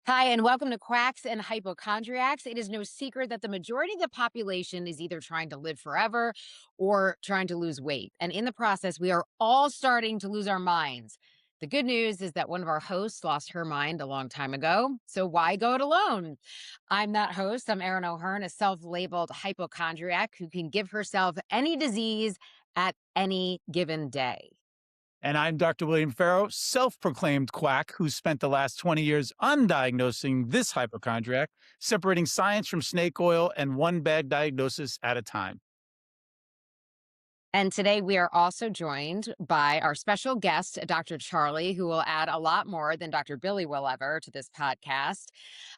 Hi, and welcome to Quacks and Hypochondriacs. It is no secret that the majority of the population is either trying to live forever or trying to lose weight. And in the process, we are all starting to lose our minds. The good news is that one of our hosts lost her mind a long time ago. So why go it alone? I'm that host. I'm Erin O'Hearn, a self labeled hypochondriac who can give herself any disease at any given day. And I'm Dr. William Farrow, self-proclaimed quack who spent the last 20 years undiagnosing this hypochondriac, separating science from snake oil and one bad diagnosis at a time. And today we are also joined by our special guest, Dr. Charlie, who will add a lot more than Dr. Billy will ever to this podcast.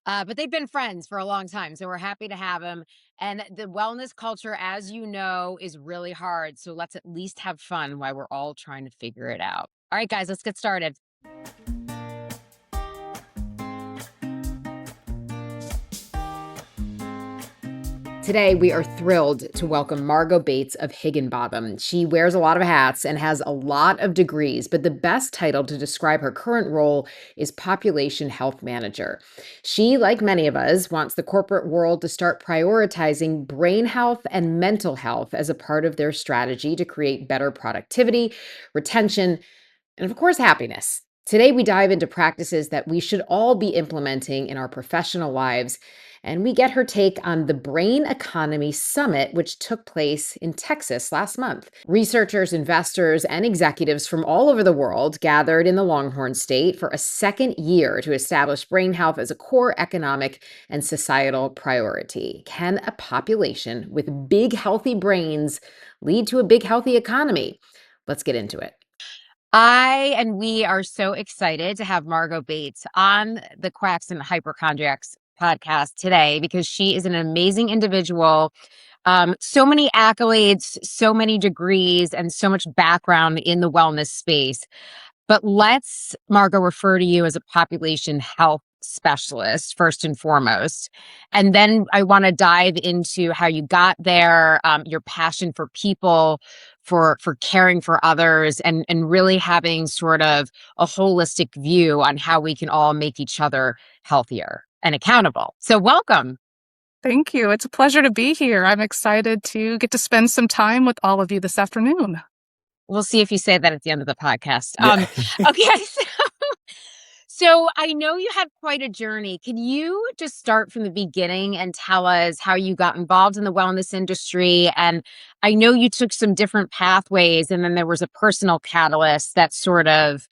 But they've been friends for a long time, so we're happy to have him. And the wellness culture, as you know, is really hard. So let's at least have fun while we're all trying to figure it out. All right, guys, let's get started. Today, we are thrilled to welcome Margo Bates of Higginbotham. She wears a lot of hats and has a lot of degrees, but the best title to describe her current role is Population Health Manager. She, like many of us, wants the corporate world to start prioritizing brain health and mental health as a part of their strategy to create better productivity, retention, and of course, happiness. Today, we dive into practices that we should all be implementing in our professional lives, and we get her take on the Brain Economy Summit, which took place in Texas last month. Researchers, investors, and executives from all over the world gathered in the Longhorn State for a second year to establish brain health as a core economic and societal priority. Can a population with big, healthy brains lead to a big, healthy economy? Let's get into it. We are so excited to have Margo Bates on the Quacks and Hypochondriacs podcast today because she is an amazing individual. So many accolades, so many degrees, and so much background in the wellness space. But let's, Margo, refer to you as a population health specialist first and foremost. And then I want to dive into how you got there, your passion for people, for caring for others, and really having sort of a holistic view on how we can all make each other healthier and accountable. So welcome. Thank you. It's a pleasure to be here. I'm excited to get to spend some time with all of you this afternoon. We'll see if you say that at the end of the podcast. Yeah. Okay. So I know you had quite a journey. Can you just start from the beginning and tell us how you got involved in the wellness industry? And I know you took some different pathways, and then there was a personal catalyst that sort of,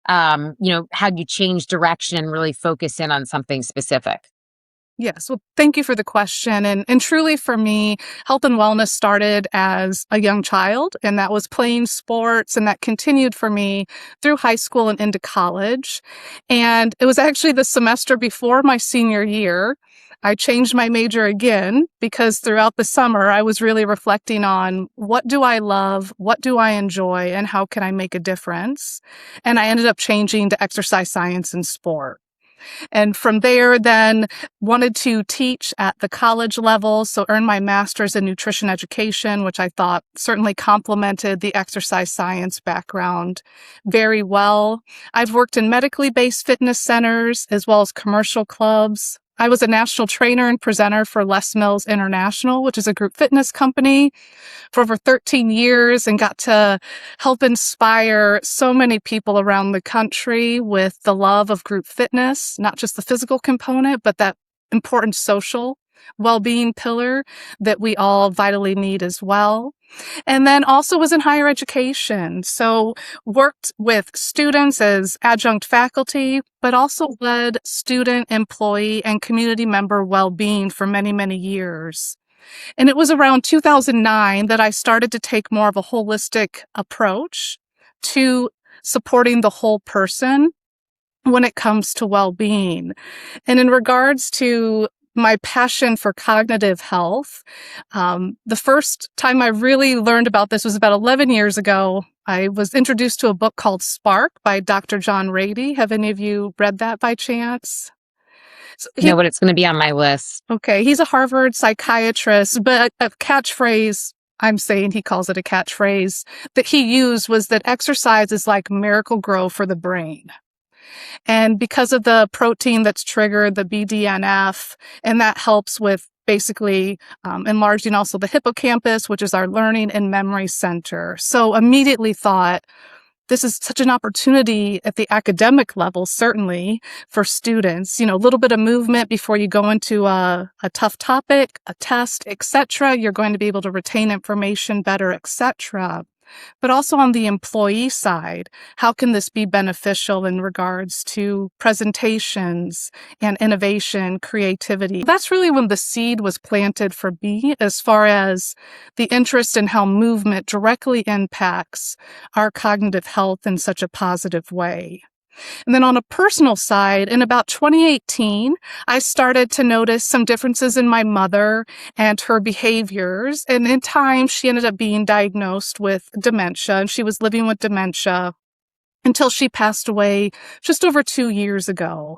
had you change direction and really focus in on something specific. Yes. Well, thank you for the question. And truly for me, health and wellness started as a young child, and that was playing sports, and that continued for me through high school and into college. And it was actually the semester before my senior year, I changed my major again because throughout the summer, I was really reflecting on what do I love, what do I enjoy, and how can I make a difference? And I ended up changing to exercise science and sport. And from there, then wanted to teach at the college level. So earned my master's in nutrition education, which I thought certainly complemented the exercise science background very well. I've worked in medically based fitness centers as well as commercial clubs. I was a national trainer and presenter for Les Mills International, which is a group fitness company, for over 13 years and got to help inspire so many people around the country with the love of group fitness, not just the physical component, but that important social well-being pillar that we all vitally need as well. And then also was in higher education. So worked with students as adjunct faculty, but also led student, employee, and community member well-being for many, many years. And it was around 2009 that I started to take more of a holistic approach to supporting the whole person when it comes to well-being. And in regards to my passion for cognitive health, the first time I really learned about this was about 11 years ago. I was introduced to a book called Spark by Dr. John Rady. Have any of you read that by chance? No, but it's going to be on my list. Okay, he's a Harvard psychiatrist, but a catchphrase, I'm saying he calls it a catchphrase, that he used was that exercise is like Miracle Grow for the brain. And because of the protein that's triggered, the BDNF, and that helps with basically enlarging also the hippocampus, which is our learning and memory center. So immediately thought, this is such an opportunity at the academic level, certainly for students, a little bit of movement before you go into a tough topic, a test, etc. You're going to be able to retain information better, etc. But also on the employee side, how can this be beneficial in regards to presentations and innovation, creativity? That's really when the seed was planted for me as far as the interest in how movement directly impacts our cognitive health in such a positive way. And then on a personal side, in about 2018, I started to notice some differences in my mother and her behaviors. And in time, she ended up being diagnosed with dementia, and she was living with dementia until she passed away just over 2 years ago.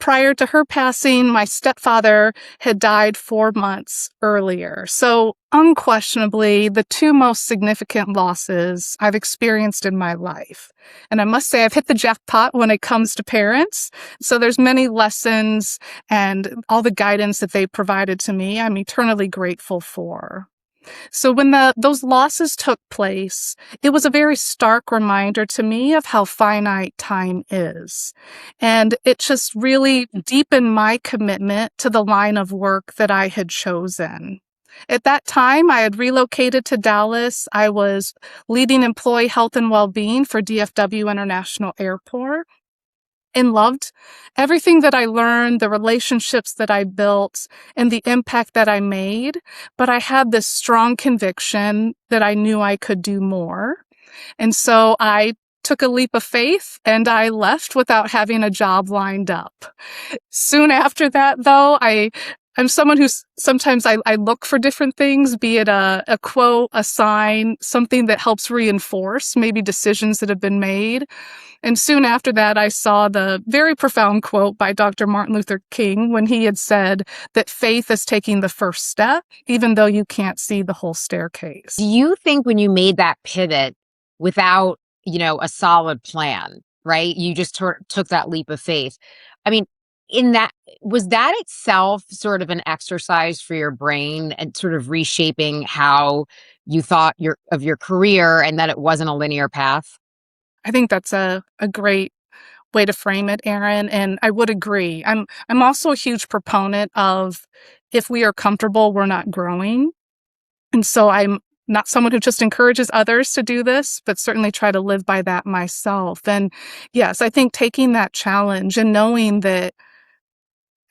Prior to her passing, my stepfather had died 4 months earlier. So unquestionably, the two most significant losses I've experienced in my life. And I must say I've hit the jackpot when it comes to parents. So there's many lessons and all the guidance that they provided to me, I'm eternally grateful for. So when those losses took place, it was a very stark reminder to me of how finite time is. And it just really deepened my commitment to the line of work that I had chosen. At that time, I had relocated to Dallas. I was leading employee health and well-being for DFW International Airport, and loved everything that I learned, the relationships that I built, and the impact that I made. But I had this strong conviction that I knew I could do more. And so I took a leap of faith and I left without having a job lined up. Soon after that, though, I'm someone who sometimes I look for different things, be it a quote, a sign, something that helps reinforce maybe decisions that have been made. And soon after that, I saw the very profound quote by Dr. Martin Luther King when he had said that faith is taking the first step, even though you can't see the whole staircase. Do you think when you made that pivot without, a solid plan, right? You just took that leap of faith. I mean, in that, was that itself sort of an exercise for your brain and sort of reshaping how you thought of your career and that it wasn't a linear path? I think that's a great way to frame it, Erin, and I would agree. I'm also a huge proponent of if we are comfortable, we're not growing. And so I'm not someone who just encourages others to do this, but certainly try to live by that myself. And yes, I think taking that challenge and knowing that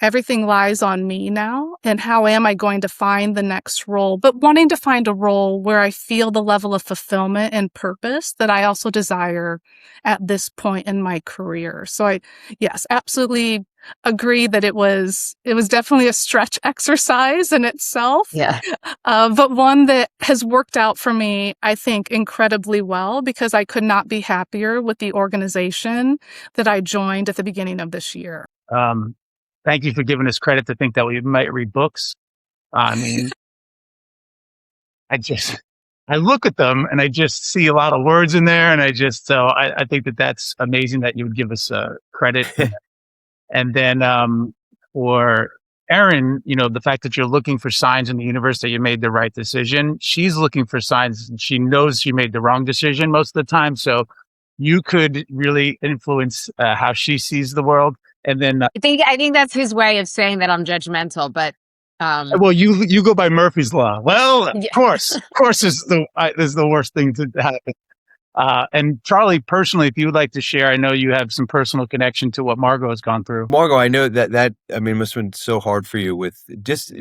everything lies on me now, and how am I going to find the next role, but wanting to find a role where I feel the level of fulfillment and purpose that I also desire at this point in my career. So yes, absolutely agree that it was definitely a stretch exercise in itself, Yeah. but one that has worked out for me, I think, incredibly well, because I could not be happier with the organization that I joined at the beginning of this year. Thank you for giving us credit to think that we might read books. I mean, I look at them and I just see a lot of words in there. And I think that that's amazing that you would give us credit. And then for Erin, the fact that you're looking for signs in the universe that you made the right decision. She's looking for signs and she knows she made the wrong decision most of the time. So you could really influence how she sees the world. And then, I think that's his way of saying that I'm judgmental, but well, you go by Murphy's law. Well, of yeah. course is the worst thing to happen. And Charlie, personally, if you would like to share, I know you have some personal connection to what Margo has gone through. Margo, I know that must have been so hard for you with just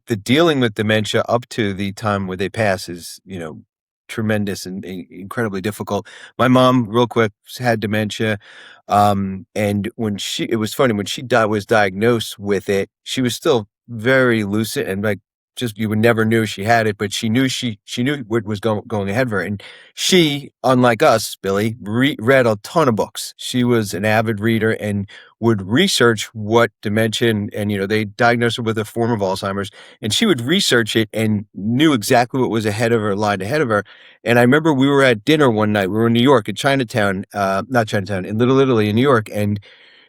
the dealing with dementia up to the time where they pass is, tremendous and incredibly difficult. My mom, real quick, had dementia. And it was funny when she was diagnosed with it, she was still very lucid and like just you would never knew she had it, but she knew what was going ahead of her. And she, unlike us, Billy, read a ton of books. She was an avid reader and would research what dementia and they diagnosed her with a form of Alzheimer's, and she would research it and knew exactly what was ahead of her, lying ahead of her. And I remember we were at dinner one night. We were in New York, at Chinatown, not Chinatown, in Little Italy in New York, and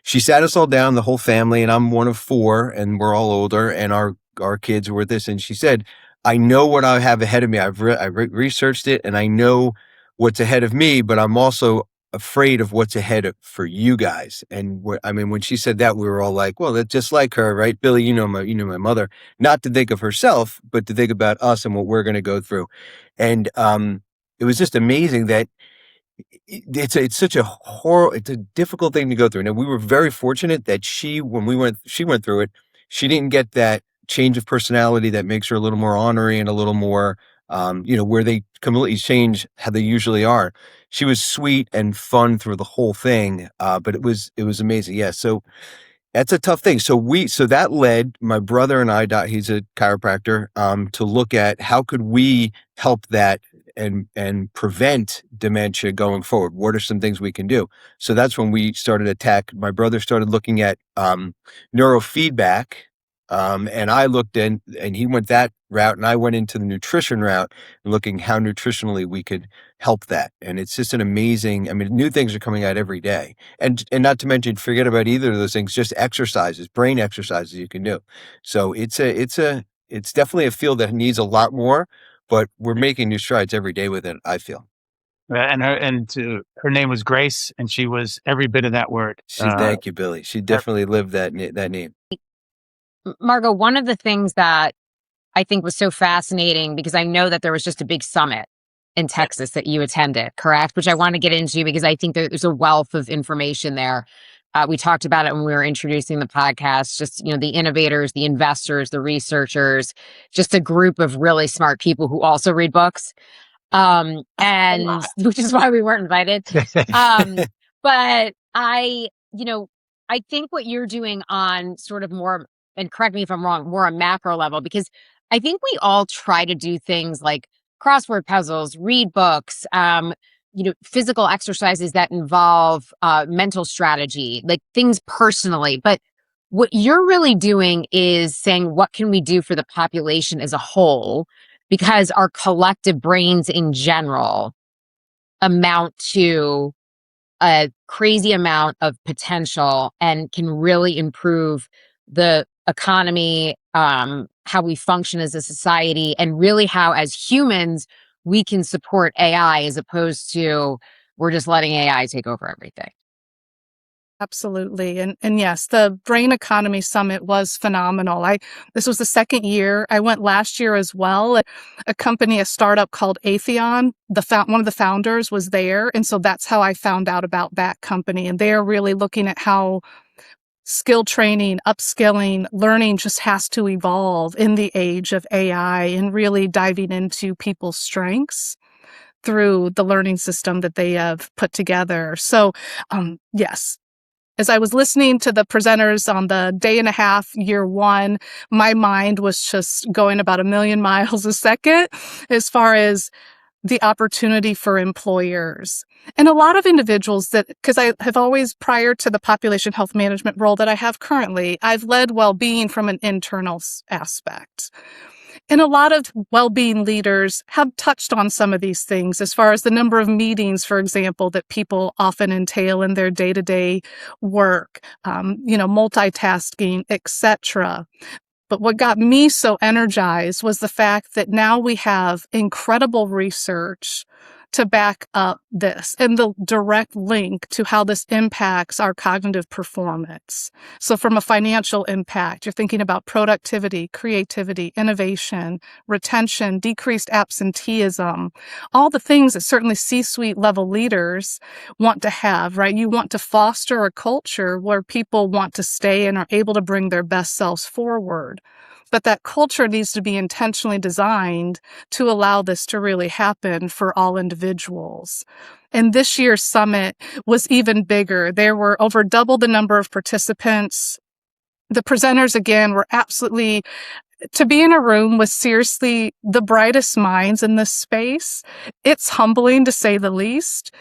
she sat us all down, the whole family, and I'm one of four, and we're all older, and our kids were with this, and she said, "I know what I have ahead of me. I've researched it, and I know what's ahead of me, but I'm also afraid of what's ahead for you guys." And I mean, when she said that, we were all like, "Well, that's just like her, right, Billy? My mother, not to think of herself, but to think about us and what we're going to go through." And it was just amazing that it's such a it's a difficult thing to go through. Now, we were very fortunate that she went through it. She didn't get that change of personality that makes her a little more ornery and a little more, where they completely change how they usually are. She was sweet and fun through the whole thing, but it was amazing. Yeah, so that's a tough thing. So that led my brother and I, he's a chiropractor, to look at how could we help that and prevent dementia going forward. What are some things we can do? So that's when we started my brother started looking at neurofeedback, and I looked in, and he went that route, and I went into the nutrition route, looking how nutritionally we could help that. And it's just an amazing. I mean, new things are coming out every day. And not to mention, forget about either of those things, just exercises, brain exercises you can do. So it's definitely a field that needs a lot more, but we're making new strides every day with it, I feel. Her name was Grace, and she was every bit of that word. Thank you, Billy. She definitely lived that name. Margo, one of the things that I think was so fascinating, because I know that there was just a big summit in Texas that you attended, correct? Which I want to get into because I think there's a wealth of information there. We talked about it when we were introducing the podcast, just, the innovators, the investors, the researchers, just a group of really smart people who also read books. And which is why we weren't invited. But I think what you're doing on sort of more, and correct me if I'm wrong, more on macro level, because I think we all try to do things like crossword puzzles, read books, physical exercises that involve mental strategy, like things personally. But what you're really doing is saying, what can we do for the population as a whole? Because our collective brains in general amount to a crazy amount of potential and can really improve the economy, how we function as a society, and really how, as humans, we can support AI as opposed to we're just letting AI take over everything. Absolutely. And yes, the Brain Economy Summit was phenomenal. This was the second year. I went last year as well. A startup called Atheon, one of the founders was there. And so that's how I found out about that company. And they're really looking at how skill training, upskilling, learning just has to evolve in the age of AI, and really diving into people's strengths through the learning system that they have put together. So, yes. As I was listening to the presenters on the day and a half, year one, my mind was just going about a million miles a second as far as the opportunity for employers. And a lot of individuals because I have always, prior to the population health management role that I have currently, I've led well-being from an internal aspect. And a lot of well-being leaders have touched on some of these things as far as the number of meetings, for example, that people often entail in their day-to-day work, multitasking, etc. But what got me so energized was the fact that now we have incredible research to back up this and the direct link to how this impacts our cognitive performance. So from a financial impact, you're thinking about productivity, creativity, innovation, retention, decreased absenteeism, all the things that certainly C-suite level leaders want to have, right? You want to foster a culture where people want to stay and are able to bring their best selves forward. But that culture needs to be intentionally designed to allow this to really happen for all individuals. And this year's summit was even bigger. There were over double the number of participants. The presenters, again, were absolutely To be in a room with seriously the brightest minds in this space, it's humbling to say the least.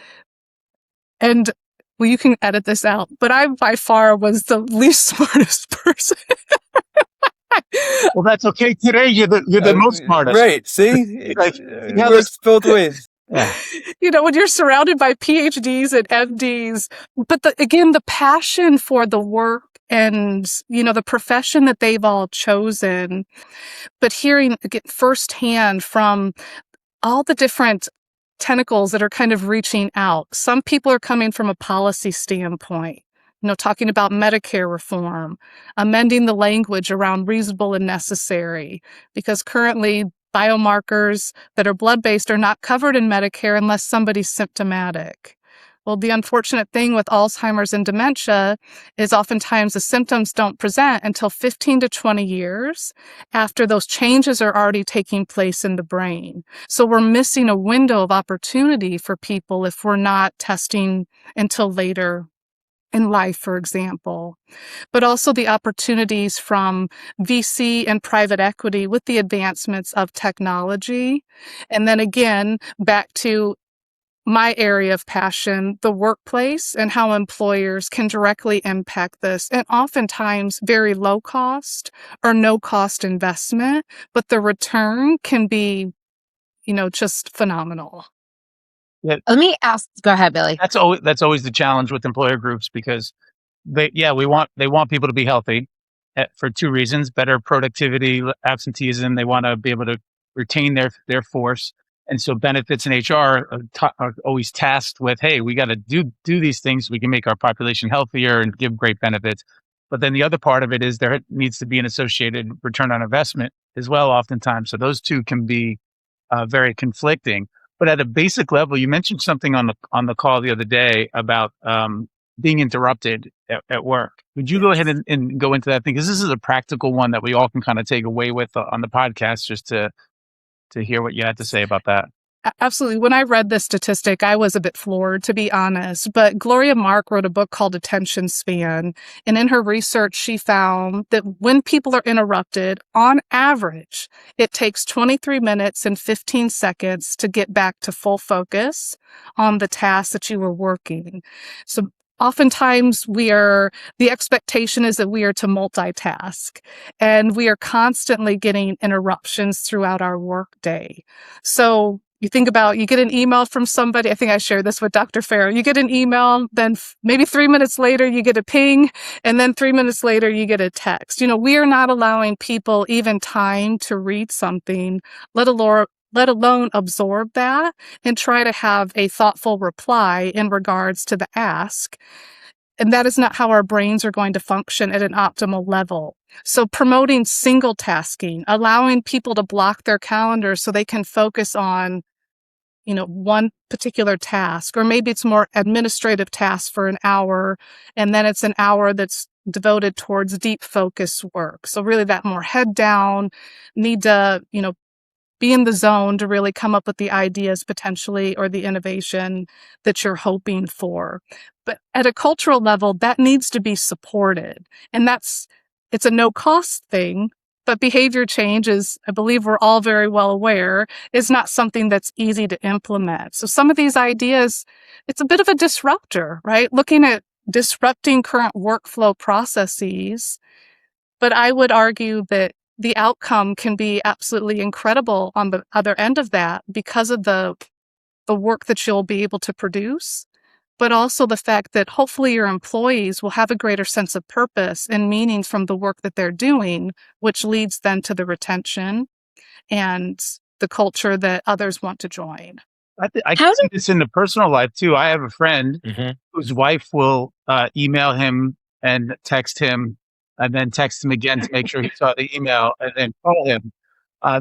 And well, you can edit this out, but I by far was the least smartest person. Well, that's okay. Today, you're the most smartest. Right. See? Like, It you have works both ways. yeah. When you're surrounded by PhDs and MDs, but again, the passion for the work and, the profession that they've all chosen, but hearing again firsthand from all the different tentacles that are kind of reaching out. Some people are coming from a policy standpoint, talking about Medicare reform, amending the language around reasonable and necessary, because currently biomarkers that are blood-based are not covered in Medicare unless somebody's symptomatic. Well, the unfortunate thing with Alzheimer's and dementia is oftentimes the symptoms don't present until 15 to 20 years after those changes are already taking place in the brain. So we're missing a window of opportunity for people if we're not testing until later in life, for example. But also the opportunities from VC and private equity with the advancements of technology. And then again, back to my area of passion, the workplace, and how employers can directly impact this, and oftentimes very low cost or no cost investment, but the return can be, just phenomenal. Yeah, Let me ask, go ahead, Billy. that's always the challenge with employer groups, because they want people to be healthy for two reasons: better productivity, absenteeism. They want to be able to retain their force, and so benefits and HR are always tasked with, hey, we got to do these things so we can make our population healthier and give great benefits. But then the other part of it is there needs to be an associated return on investment as well, oftentimes. So those two can be very conflicting. But at a basic level, you mentioned something on the call the other day about being interrupted at work. Would you go ahead and go into that thing? Because this is a practical one that we all can kind of take away with on the podcast, just to hear what you had to say about that. Absolutely. When I read this statistic, I was a bit floored, to be honest. But Gloria Mark wrote a book called Attention Span. And in her research, she found that when people are interrupted, on average, it takes 23 minutes and 15 seconds to get back to full focus on the task that you were working. So oftentimes the expectation is that we are to multitask, and we are constantly getting interruptions throughout our workday. So you think about, you get an email from somebody. I think I shared this with Dr. Farrow. You get an email, then maybe 3 minutes later, you get a ping, and then 3 minutes later, you get a text. We are not allowing people even time to read something, let alone absorb that and try to have a thoughtful reply in regards to the ask. And that is not how our brains are going to function at an optimal level. So promoting single tasking, allowing people to block their calendars so they can focus on, one particular task, or maybe it's more administrative tasks for an hour, and then it's an hour that's devoted towards deep focus work. So really that more head down, need to, be in the zone to really come up with the ideas potentially, or the innovation that you're hoping for. But at a cultural level, that needs to be supported. And it's a no cost thing, but behavior change is, I believe we're all very well aware, is not something that's easy to implement. So some of these ideas, it's a bit of a disruptor, right? Looking at disrupting current workflow processes. But I would argue that the outcome can be absolutely incredible on the other end of that, because of the work that you'll be able to produce, but also the fact that hopefully your employees will have a greater sense of purpose and meaning from the work that they're doing, which leads then to the retention and the culture that others want to join. I can see this in the personal life too. I have a friend whose wife will email him and text him, and then text him again to make sure he saw the email, and then call him.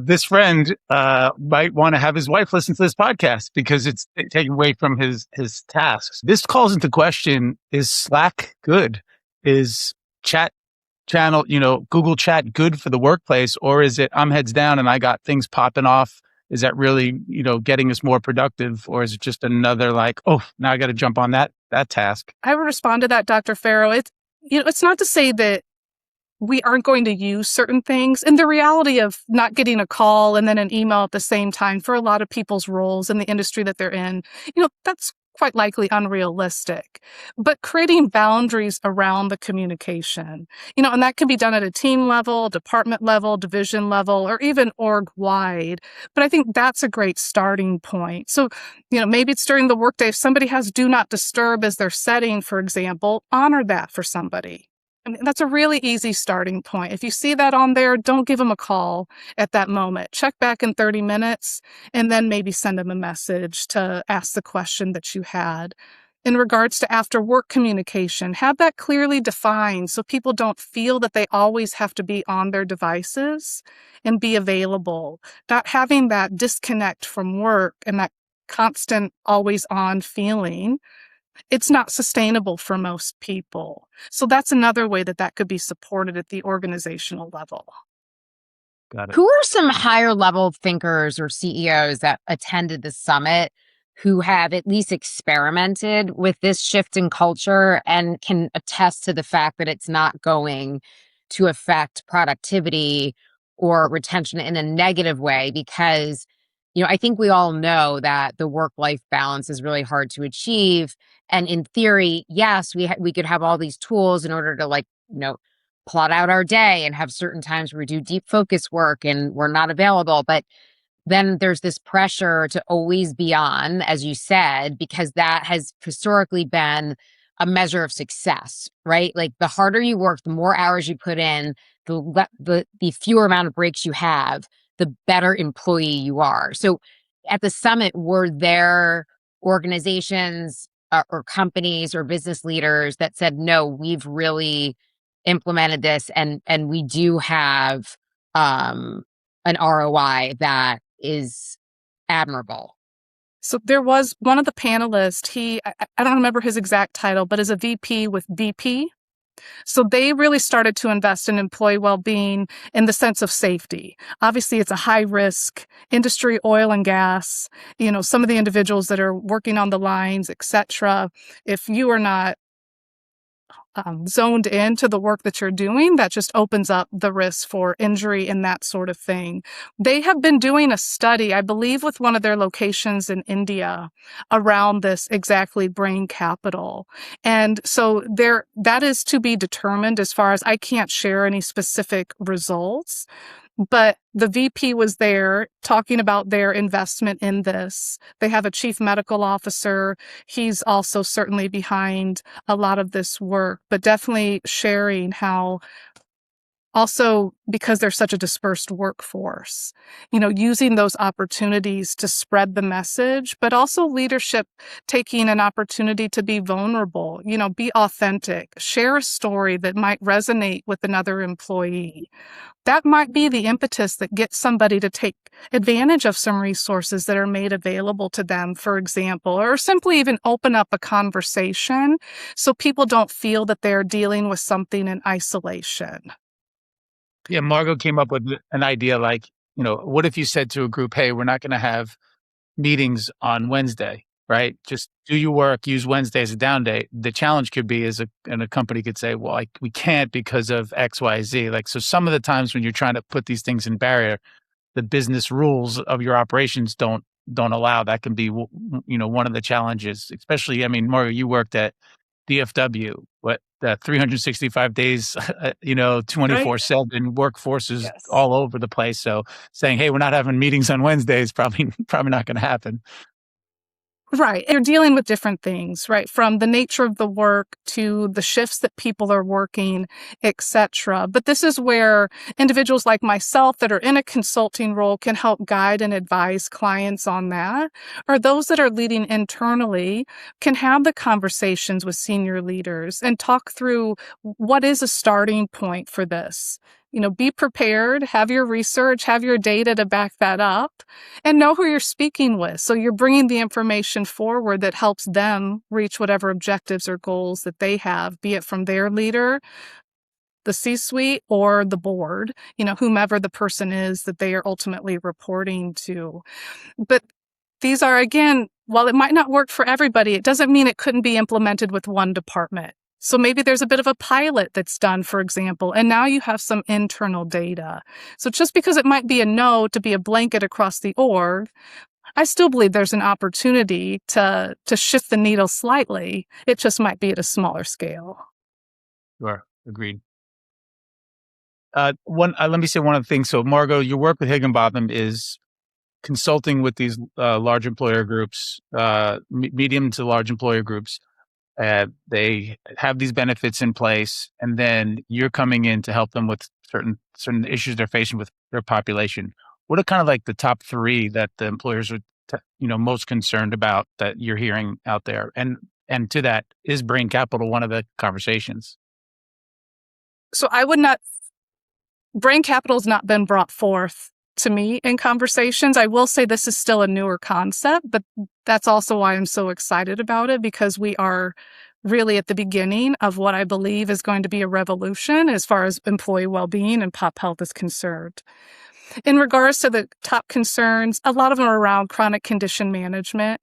This friend might want to have his wife listen to this podcast because it's taken away from his tasks. This calls into question: is Slack good? Is chat channel, Google Chat good for the workplace, or is it I'm heads down and I got things popping off? Is that really, getting us more productive, or is it just another like, oh, now I got to jump on that task? I would respond to that, Dr. Farrow. It's not to say that we aren't going to use certain things. And the reality of not getting a call and then an email at the same time for a lot of people's roles in the industry that they're in, that's quite likely unrealistic. But creating boundaries around the communication, and that can be done at a team level, department level, division level, or even org wide. But I think that's a great starting point. So, maybe it's during the workday. If somebody has do not disturb as their setting, for example, honor that for somebody. I mean, that's a really easy starting point. If you see that on there, don't give them a call at that moment. Check back in 30 minutes and then maybe send them a message to ask the question that you had. In regards to after work communication, have that clearly defined so people don't feel that they always have to be on their devices and be available. Not having that disconnect from work and that constant always on feeling, it's not sustainable for most people. So that's another way that could be supported at the organizational level. Got it. Who are some higher level thinkers or CEOs that attended the summit who have at least experimented with this shift in culture and can attest to the fact that it's not going to affect productivity or retention in a negative way? Because, I think we all know that the work-life balance is really hard to achieve. And in theory, yes, we could have all these tools in order to plot out our day and have certain times where we do deep focus work and we're not available. But then there's this pressure to always be on, as you said, because that has historically been a measure of success, right? Like the harder you work, the more hours you put in, the fewer amount of breaks you have, the better employee you are. So at the summit, were there organizations or companies or business leaders that said, no, we've really implemented this and we do have an ROI that is admirable? So there was one of the panelists, I don't remember his exact title, but is a VP with BP. So they really started to invest in employee well-being in the sense of safety. Obviously, it's a high-risk industry, oil and gas. Some of the individuals that are working on the lines, et cetera, if you are not zoned into the work that you're doing, that just opens up the risk for injury and that sort of thing. They have been doing a study, I believe, with one of their locations in India around this exactly brain capital. And so that is to be determined as far as I can't share any specific results. But the VP was there talking about their investment in this. They have a chief medical officer. He's also certainly behind a lot of this work, but definitely sharing how also because they're such a dispersed workforce, using those opportunities to spread the message, but also leadership taking an opportunity to be vulnerable, be authentic, share a story that might resonate with another employee. That might be the impetus that gets somebody to take advantage of some resources that are made available to them, for example, or simply even open up a conversation so people don't feel that they're dealing with something in isolation. Yeah, Margo came up with an idea like, what if you said to a group, hey, we're not going to have meetings on Wednesday, right? Just do your work, use Wednesday as a down day. The challenge could be and a company could say, well, we can't because of X, Y, Z. Like, so some of the times when you're trying to put these things in barrier, the business rules of your operations don't allow. That can be, one of the challenges, especially, I mean, Mario, you worked at DFW, 365 days, Right. 24/7 workforces Yes. all over the place. So saying, hey, we're not having meetings on Wednesdays, probably not going to happen. Right. You're dealing with different things, right? From the nature of the work to the shifts that people are working, et cetera. But this is where individuals like myself that are in a consulting role can help guide and advise clients on that. Or those that are leading internally can have the conversations with senior leaders and talk through what is a starting point for this. Be prepared, have your research, have your data to back that up, and know who you're speaking with. So you're bringing the information forward that helps them reach whatever objectives or goals that they have, be it from their leader, the C-suite, or the board, whomever the person is that they are ultimately reporting to. But these are, again, while it might not work for everybody, it doesn't mean it couldn't be implemented with one department. So maybe there's a bit of a pilot that's done, for example, and now you have some internal data. So just because it might be a no to be a blanket across the org, I still believe there's an opportunity to shift the needle slightly. It just might be at a smaller scale. Sure, agreed. Let me say one other thing. So, Margot, your work with Higginbotham is consulting with these large employer groups, medium to large employer groups. They have these benefits in place, and then you're coming in to help them with certain issues they're facing with their population. What are kind of like the top three that the employers are, most concerned about that you're hearing out there? And to that, is brain capital one of the conversations? So I would not, brain capital has not been brought forth to me in conversations. I will say this is still a newer concept, but that's also why I'm so excited about it, because we are really at the beginning of what I believe is going to be a revolution as far as employee well-being and pop health is concerned. In regards to the top concerns, a lot of them are around chronic condition management.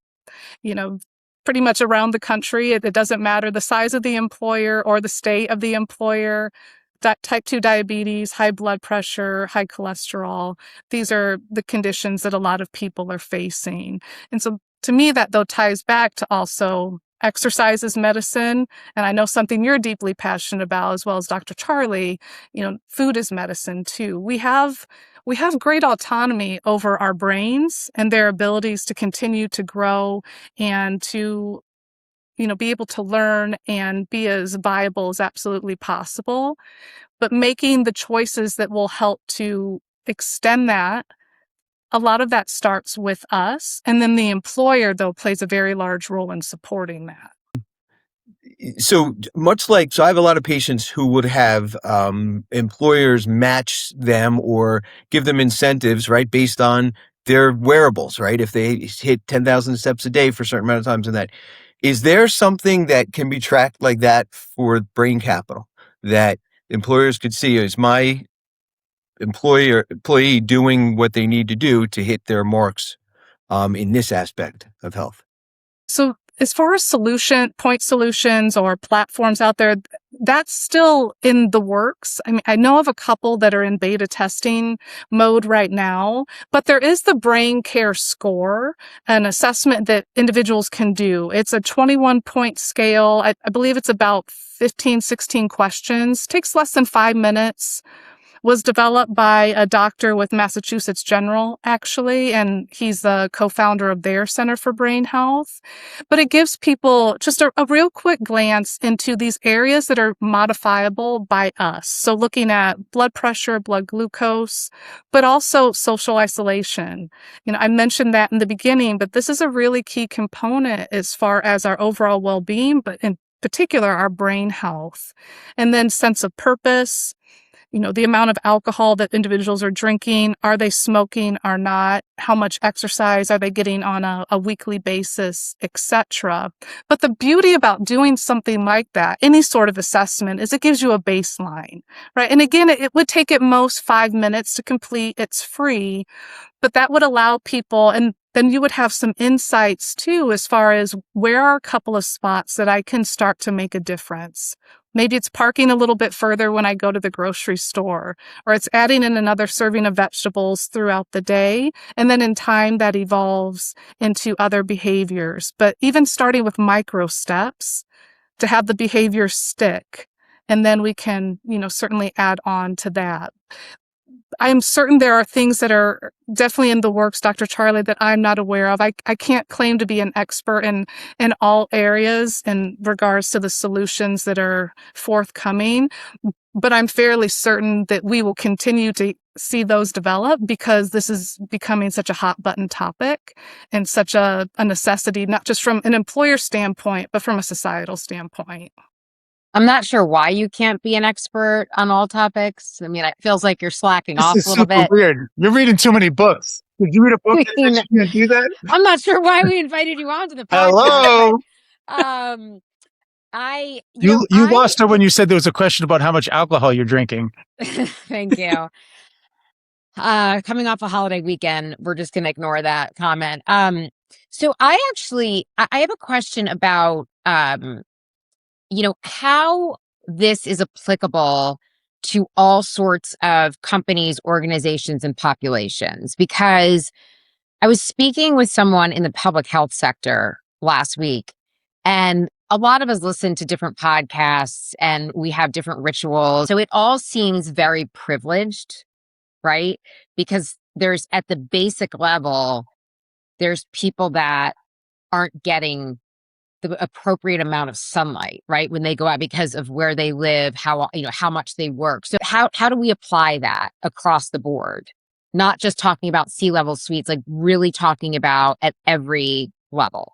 You know, pretty much around the country, it doesn't matter the size of the employer or the state of the employer. Type 2 diabetes, high blood pressure, high cholesterol. These are the conditions that a lot of people are facing. And so to me, that though ties back to also exercise is medicine. And I know something you're deeply passionate about, as well as Dr. Charlie, food is medicine too. We have great autonomy over our brains and their abilities to continue to grow and to be able to learn and be as viable as absolutely possible. But making the choices that will help to extend that, a lot of that starts with us. And then the employer, though, plays a very large role in supporting that. So I have a lot of patients who would have employers match them or give them incentives, right, based on their wearables, right? If they hit 10,000 steps a day for a certain amount of times and that. Is there something that can be tracked like that for brain capital that employers could see? Is my employee doing what they need to do to hit their marks in this aspect of health? So as far as point solutions or platforms out there, that's still in the works. I mean, I know of a couple that are in beta testing mode right now, but there is the Brain Care Score, an assessment that individuals can do. It's a 21-point scale. I believe it's about 15, 16 questions. Takes less than 5 minutes. Was developed by a doctor with Massachusetts General, actually, and he's the co-founder of their Center for Brain Health. But it gives people just a real quick glance into these areas that are modifiable by us. So looking at blood pressure, blood glucose, but also social isolation. I mentioned that in the beginning, but this is a really key component as far as our overall well-being, but in particular, our brain health. And then sense of purpose, the amount of alcohol that individuals are drinking, are they smoking or not, how much exercise are they getting on a weekly basis, etc. But the beauty about doing something like that, any sort of assessment, is it gives you a baseline, right? And again, it would take at most 5 minutes to complete. It's free, but that would allow people, and then you would have some insights too, as far as where are a couple of spots that I can start to make a difference. Maybe it's parking a little bit further when I go to the grocery store, or it's adding in another serving of vegetables throughout the day. And then in time that evolves into other behaviors. But even starting with micro steps to have the behavior stick. And then we can, certainly add on to that. I am certain there are things that are definitely in the works, Dr. Charlie, that I'm not aware of. I can't claim to be an expert in all areas in regards to the solutions that are forthcoming, but I'm fairly certain that we will continue to see those develop because this is becoming such a hot button topic and such a necessity, not just from an employer standpoint, but from a societal standpoint. I'm not sure why you can't be an expert on all topics. I mean, it feels like you're slacking This off is a little super bit. weird. You're reading too many books. Did you read a book that said you can't do that? I'm not sure why we invited you onto the podcast. Hello. But, I You lost her when you said there was a question about how much alcohol you're drinking. Thank you. Coming off a holiday weekend, we're just gonna ignore that comment. So I have a question about how this is applicable to all sorts of companies, organizations, and populations. Because I was speaking with someone in the public health sector last week, and a lot of us listen to different podcasts and we have different rituals. So it all seems very privileged, right? Because there's at the basic level, there's people that aren't getting the appropriate amount of sunlight, right? When they go out because of where they live, how much they work. So how do we apply that across the board? Not just talking about sea-level suites, like really talking about at every level.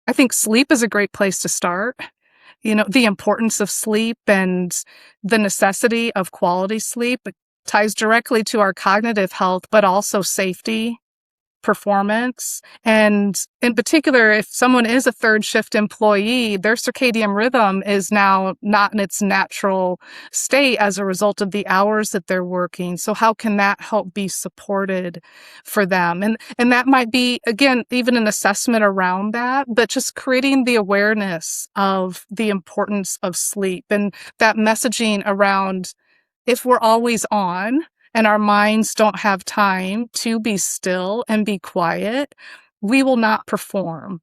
I think sleep is a great place to start. The importance of sleep and the necessity of quality sleep ties directly to our cognitive health, but also safety, performance. And in particular, if someone is a third shift employee, their circadian rhythm is now not in its natural state as a result of the hours that they're working. So how can that help be supported for them? And that might be, again, even an assessment around that, but just creating the awareness of the importance of sleep and that messaging around if we're always on and our minds don't have time to be still and be quiet, we will not perform.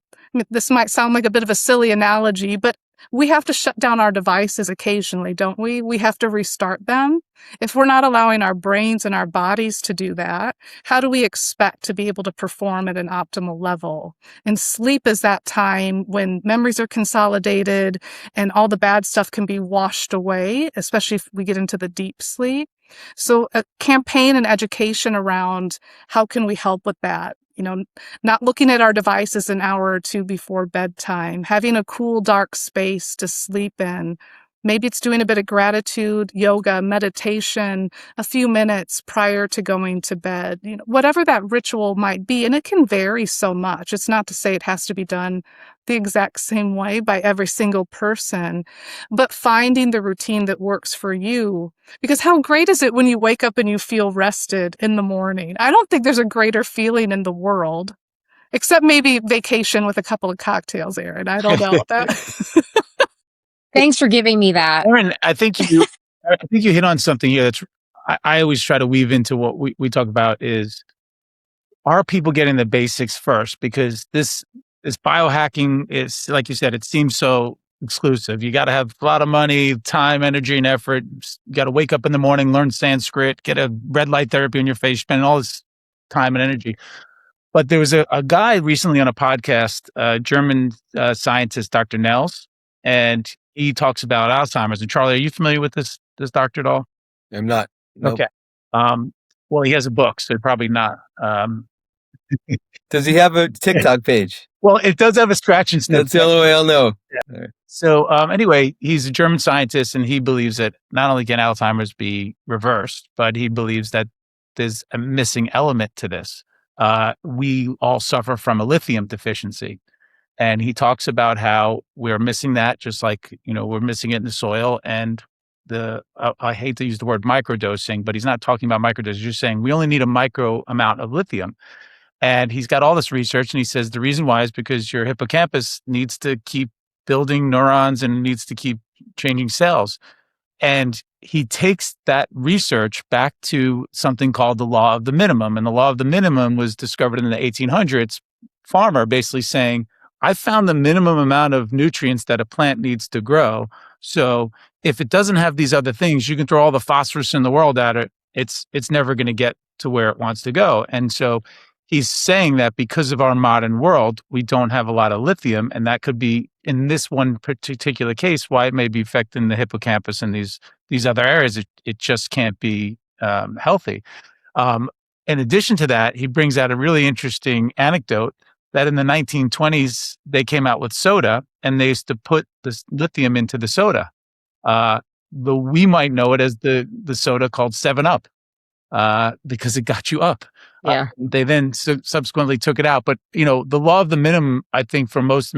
This might sound like a bit of a silly analogy, but we have to shut down our devices occasionally, don't we? We have to restart them. If we're not allowing our brains and our bodies to do that, how do we expect to be able to perform at an optimal level? And sleep is that time when memories are consolidated and all the bad stuff can be washed away, especially if we get into the deep sleep. So a campaign and education around how can we help with that? Not looking at our devices an hour or two before bedtime, having a cool, dark space to sleep in. Maybe it's doing a bit of gratitude, yoga, meditation, a few minutes prior to going to bed, whatever that ritual might be. And it can vary so much. It's not to say it has to be done the exact same way by every single person, but finding the routine that works for you. Because how great is it when you wake up and you feel rested in the morning? I don't think there's a greater feeling in the world, except maybe vacation with a couple of cocktails, Aaron. I don't know that. Thanks for giving me that. Aaron, I think you hit on something here that's I always try to weave into what we talk about is, are people getting the basics first? Because this biohacking is, like you said, it seems so exclusive. You got to have a lot of money, time, energy, and effort. You got to wake up in the morning, learn Sanskrit, get a red light therapy on your face, spend all this time and energy. But there was a guy recently on a podcast, German scientist, Dr. Nels, and he talks about Alzheimer's. And Charlie, are you familiar with this doctor at all? I'm not. Nope. Okay. Well, he has a book, so probably not. Does he have a TikTok page? Well, it does have a scratch and sniff. That's the only way I'll know. Yeah. Right. So anyway, he's a German scientist, and he believes that not only can Alzheimer's be reversed, but he believes that there's a missing element to this. We all suffer from a lithium deficiency. And he talks about how we're missing that, just like, we're missing it in the soil. And I hate to use the word microdosing, but he's not talking about microdosing. He's saying we only need a micro amount of lithium. And he's got all this research, and he says the reason why is because your hippocampus needs to keep building neurons and needs to keep changing cells. And he takes that research back to something called the law of the minimum. And the law of the minimum was discovered in the 1800s. Farmer basically saying, I found the minimum amount of nutrients that a plant needs to grow. So if it doesn't have these other things, you can throw all the phosphorus in the world at it. It's never going to get to where it wants to go. And so he's saying that because of our modern world, we don't have a lot of lithium. And that could be, in this one particular case, why it may be affecting the hippocampus and these other areas. It just can't be healthy. In addition to that, he brings out a really interesting anecdote that in the 1920s, they came out with soda, and they used to put this lithium into the soda. We might know it as the soda called 7-Up, because it got you up. Yeah. They then subsequently took it out. But, the law of the minimum, I think for most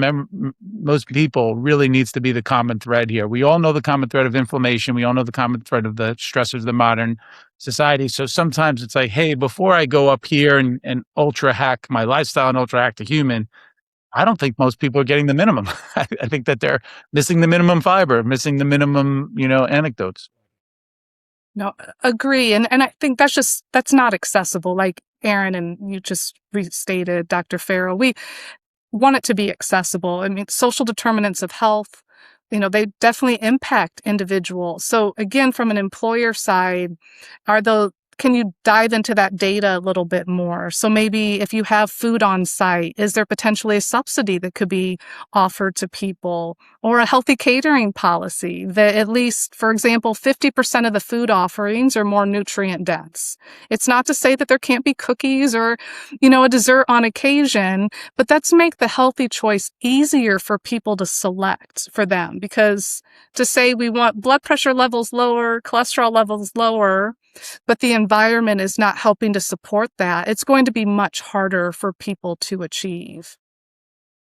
people really needs to be the common thread here. We all know the common thread of inflammation. We all know the common thread of the stressors of the modern society. So sometimes it's like, hey, before I go up here and ultra hack my lifestyle and ultra hack the human, I don't think most people are getting the minimum. I think that they're missing the minimum fiber, missing the minimum, anecdotes. No, agree. And I think that's not accessible. Like Aaron and you just restated, Dr. Farrell, we want it to be accessible. I mean, social determinants of health, they definitely impact individuals. So again, from an employer side, can you dive into that data a little bit more? So maybe if you have food on site, is there potentially a subsidy that could be offered to people, or a healthy catering policy that at least, for example, 50% of the food offerings are more nutrient dense? It's not to say that there can't be cookies or, a dessert on occasion, but let's make the healthy choice easier for people to select for them. Because to say we want blood pressure levels lower, cholesterol levels lower, but the environment is not helping to support that, it's going to be much harder for people to achieve.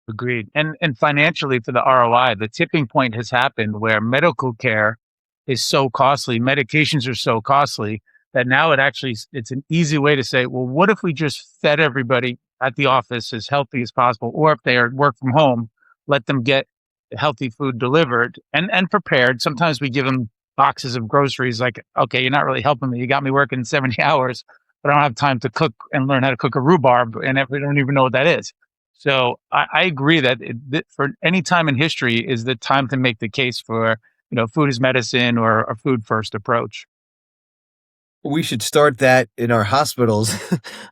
Agreed. And financially for the ROI, the tipping point has happened where medical care is so costly, medications are so costly that now it's an easy way to say, well, what if we just fed everybody at the office as healthy as possible, or if they are work from home, let them get healthy food delivered and prepared. Sometimes we give them boxes of groceries like, okay, you're not really helping me. You got me working 70 hours, but I don't have time to cook and learn how to cook a rhubarb, and we don't even know what that is. So I agree that for any time in history is the time to make the case for, food as medicine or a food first approach. We should start that in our hospitals,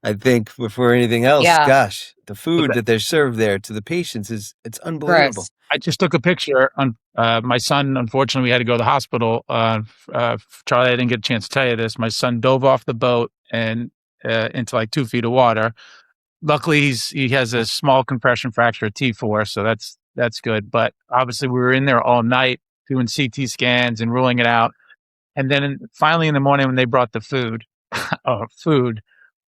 I think, before anything else. Yeah, Gosh, the But food that they're served there to the patients it's unbelievable. gross. I just took a picture on my son. Unfortunately, we had to go to the hospital. Charlie, I didn't get a chance to tell you this. My son dove off the boat and into like 2 feet of water. Luckily, he has a small compression fracture at T4, so that's good. But obviously, we were in there all night doing CT scans and ruling it out. And then finally in the morning when they brought the food,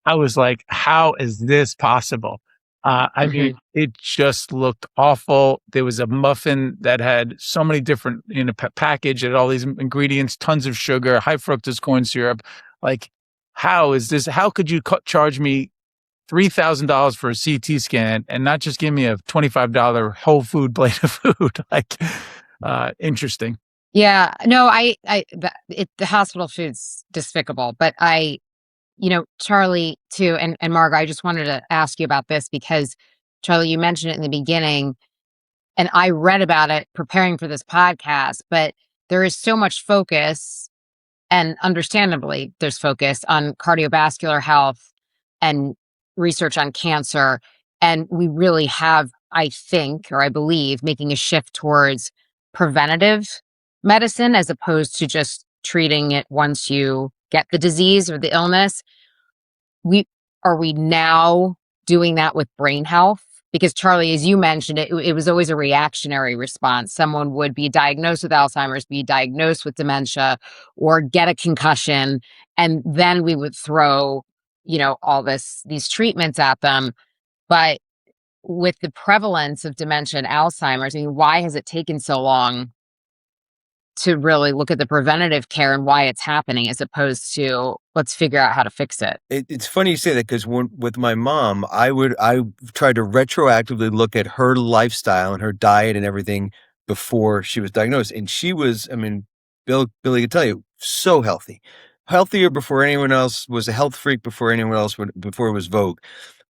I was like, how is this possible? I mean, Mhm. it just looked awful. There was a muffin that had so many different in a package, had all these ingredients, tons of sugar, high fructose corn syrup. Like, how is this? How could you charge me $3,000 for a CT scan and not just give me a $25 whole food plate of food? Like, interesting. Yeah, no, the hospital food's despicable, but Charlie too, and Margo, I just wanted to ask you about this because Charlie, you mentioned it in the beginning, and I read about it preparing for this podcast, but there is so much focus, and understandably, there's focus on cardiovascular health and research on cancer. And we really have, I think, or I believe, making a shift towards preventative medicine as opposed to just treating it once you get the disease or the illness. We Are we now doing that with brain health? Because Charlie, as you mentioned, it was always a reactionary response. Someone would be diagnosed with Alzheimer's, be diagnosed with dementia, or get a concussion, and then we would throw, all these treatments at them. But with the prevalence of dementia and Alzheimer's, I mean, why has it taken so long to really look at the preventative care and why it's happening as opposed to let's figure out how to fix it? It's funny you say that because with my mom, I tried to retroactively look at her lifestyle and her diet and everything before she was diagnosed, and she was, I mean, Billy could tell you, so healthy, healthier before anyone else, was a health freak before anyone else before it was vogue.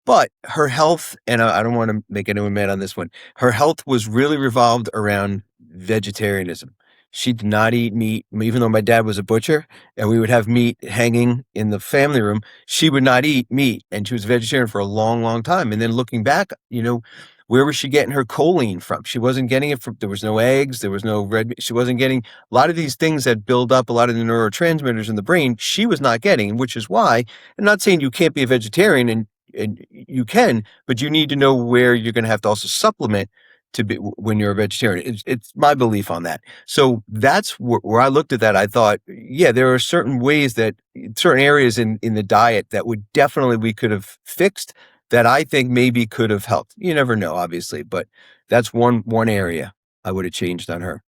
But her health, and I don't want to make anyone mad on this one, her health was really revolved around vegetarianism. She did not eat meat, even though my dad was a butcher and we would have meat hanging in the family room. She would not eat meat, and she was a vegetarian for a long, long time. And then looking back, where was she getting her choline from? She wasn't getting it from, there was no eggs, there was no red meat. She wasn't getting a lot of these things that build up a lot of the neurotransmitters in the brain. She was not getting, which is why I'm not saying you can't be a vegetarian, and you can, but you need to know where you're going to have to also supplement to be when you're a vegetarian. It's my belief on that. So that's where I looked at that. I thought, yeah, there are certain ways that certain areas in the diet that we could have fixed that I think maybe could have helped. You never know, obviously, but that's one area I would have changed on her.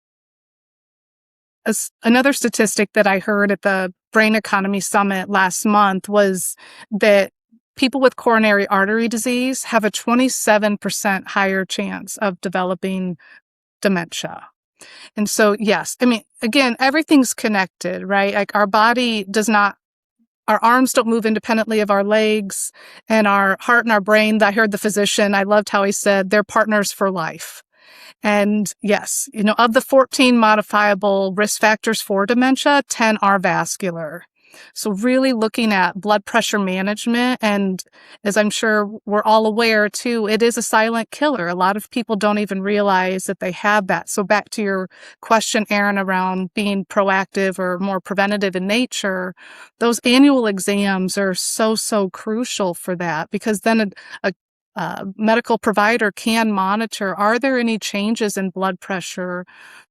Another statistic that I heard at the Brain Economy Summit last month was that people with coronary artery disease have a 27% higher chance of developing dementia. And so, yes, I mean, again, everything's connected, right? Like our body does not, our arms don't move independently of our legs, and our heart and our brain. I heard the physician, I loved how he said they're partners for life. And yes, of the 14 modifiable risk factors for dementia, 10 are vascular. So really looking at blood pressure management, and as I'm sure we're all aware too, it is a silent killer. A lot of people don't even realize that they have that. So back to your question, Erin, around being proactive or more preventative in nature, those annual exams are so, so crucial for that, because then a medical provider can monitor, are there any changes in blood pressure,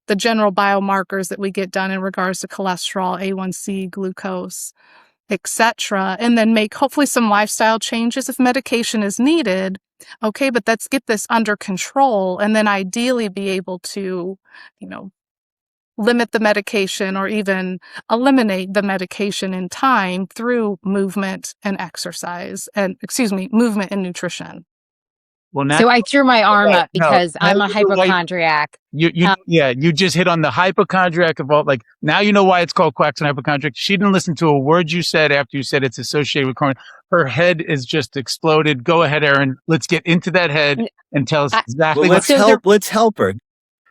the general biomarkers that we get done in regards to cholesterol, A1C, glucose, etc., and then make hopefully some lifestyle changes if medication is needed. Okay, but let's get this under control, and then ideally be able to, limit the medication or even eliminate the medication in time through movement and exercise, and movement and nutrition. Well, now, So I threw my arm up no, because now I'm a you know why hypochondriac. you just hit on the hypochondriac of all. Like now you know why it's called quacks and hypochondriac. She didn't listen to a word you said after you said it's associated with corn. Her head is just exploded. Go ahead, Erin. Let's get into that head and tell us I, exactly Well, what. so there, let's help her.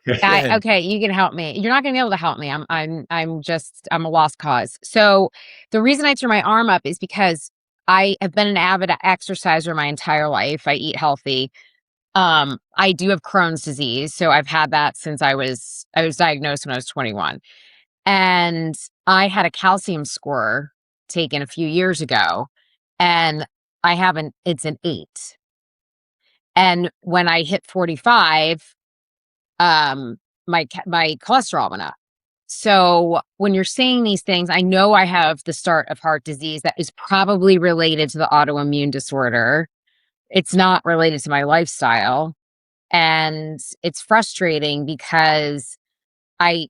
Go ahead. okay, you can help me. You're not going to be able to help me. I'm a lost cause. So the reason I threw my arm up is because I have been an avid exerciser my entire life. I eat healthy. I do have Crohn's disease, so I've had that since I was diagnosed when I was 21. And I had a calcium score taken a few years ago, and it's an 8. And when I hit 45, my cholesterol went up. So when you're saying these things, I know I have the start of heart disease that is probably related to the autoimmune disorder. It's not related to my lifestyle. And it's frustrating because I,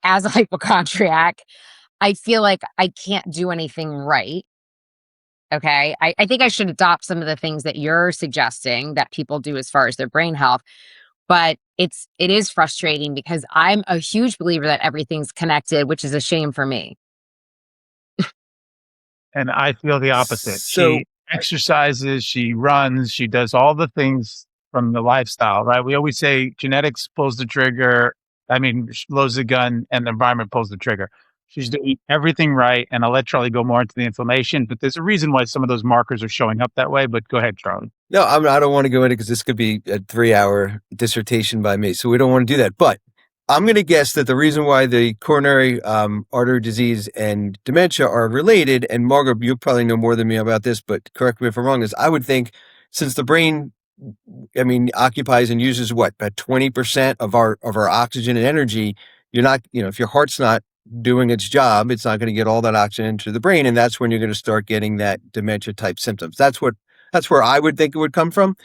as a hypochondriac, I feel like I can't do anything right. Okay. I think I should adopt some of the things that you're suggesting that people do as far as their brain health. But it is frustrating because I'm a huge believer that everything's connected, which is a shame for me. And I feel the opposite. So She exercises, she runs, she does all the things from the lifestyle, right? We always say genetics pulls the trigger. I mean, loads the gun and the environment pulls the trigger. She's doing everything right. And I'll let Charlie go more into the inflammation, but there's a reason why some of those markers are showing up that way. But go ahead, Charlie. no, I don't want to go into because this could be a 3-hour dissertation by me. So we don't want to do that. But I'm going to guess that the reason why the coronary artery disease and dementia are related, and Margo, you probably know more than me about this, but correct me if I'm wrong, is I would think since the brain, occupies and uses what, about 20% of our oxygen and energy, you're not, if your heart's not doing its job, it's not going to get all that oxygen into the brain, and that's when you're going to start getting that dementia type symptoms. That's where I would think it would come from.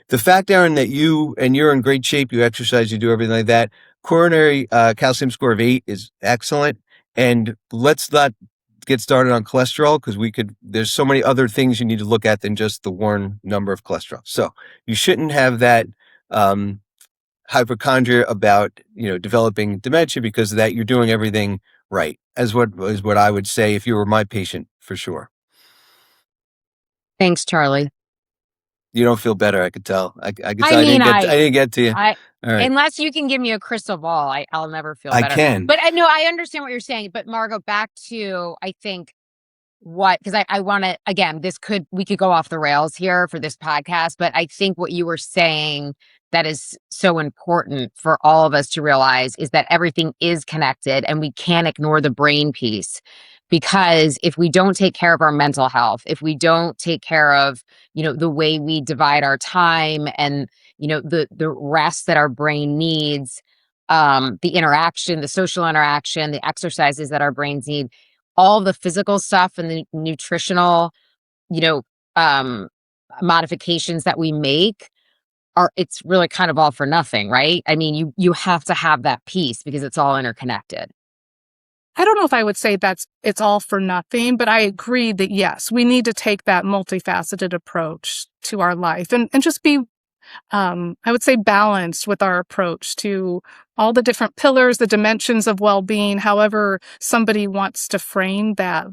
The fact, Aaron, that you're in great shape, you exercise, you do everything like that. Coronary calcium score of 8 is excellent. And let's not get started on cholesterol because there's so many other things you need to look at than just the worn number of cholesterol. So you shouldn't have that hypochondria about, developing dementia because of that. You're doing everything right, as what I would say if you were my patient for sure. Thanks, Charlie. You don't feel better, I could tell. I could I tell mean, I didn't get to you. I, All right. unless you can give me a crystal ball, I'll never feel I better. can. But I know I understand what you're saying. But Margo, back to, I think, because I want to, again, we could go off the rails here for this podcast, but I think what you were saying that is so important for all of us to realize is that everything is connected and we can't ignore the brain piece. Because if we don't take care of our mental health, if we don't take care of, the way we divide our time and, the rest that our brain needs, the interaction, the social interaction, the exercises that our brains need, all the physical stuff and the nutritional, you know, um, modifications that we make it's really kind of all for nothing, right? I mean, you have to have that piece because it's all interconnected. I don't know if I would say it's all for nothing, but I agree that yes, we need to take that multifaceted approach to our life and just be, I would say, balanced with our approach to all the different pillars, the dimensions of well-being, however somebody wants to frame that.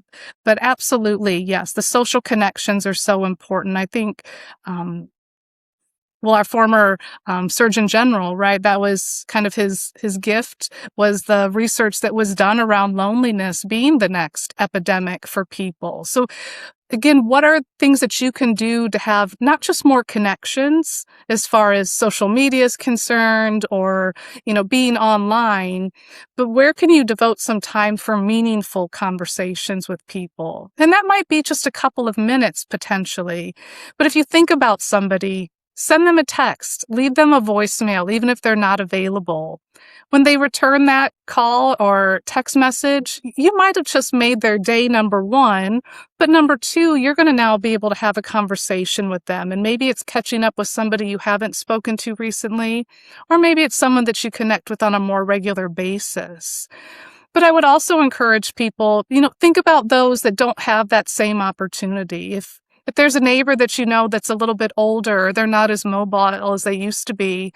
But absolutely, yes, the social connections are so important. I think, our former Surgeon General, right? That was kind of his gift, was the research that was done around loneliness being the next epidemic for people. So again, what are things that you can do to have not just more connections as far as social media is concerned or, being online, but where can you devote some time for meaningful conversations with people? And that might be just a couple of minutes potentially. But if you think about somebody, send them a text, leave them a voicemail, even if they're not available. When they return that call or text message, you might have just made their day, number one. But number two, you're going to now be able to have a conversation with them. And maybe it's catching up with somebody you haven't spoken to recently, or maybe it's someone that you connect with on a more regular basis. But I would also encourage people, think about those that don't have that same opportunity. If there's a neighbor that that's a little bit older, they're not as mobile as they used to be,